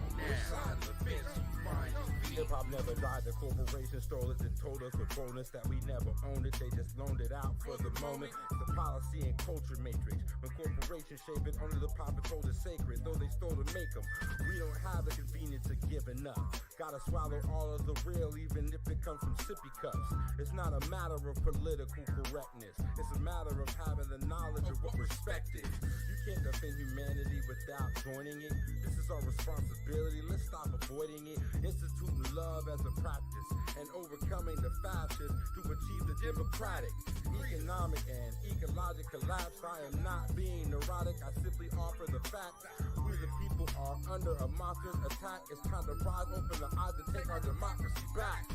Side of the fence, you find your feet. Hip-hop never died, the corporation stole it and told us with bonus that we never owned it, they just loaned it out for the moment. It's the policy and culture matrix, when corporations shape it under the pop and told it sacred, though they stole to make them. We don't have the convenience of giving up, gotta swallow all of the real even if it comes from sippy cups. It's not a matter of political correctness, it's a matter of having the knowledge of what respect is. You can't defend humanity without joining it, this is our responsibility, let's stop avoiding it. Instituting love as a practice and overcoming the fascists to achieve the democratic, economic, and ecological collapse. I am not being neurotic, I simply offer the facts. We the people are under a monster's attack. It's time to rise, open the eyes, and take our democracy back.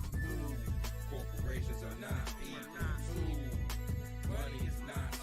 Corporations are not people. Money is not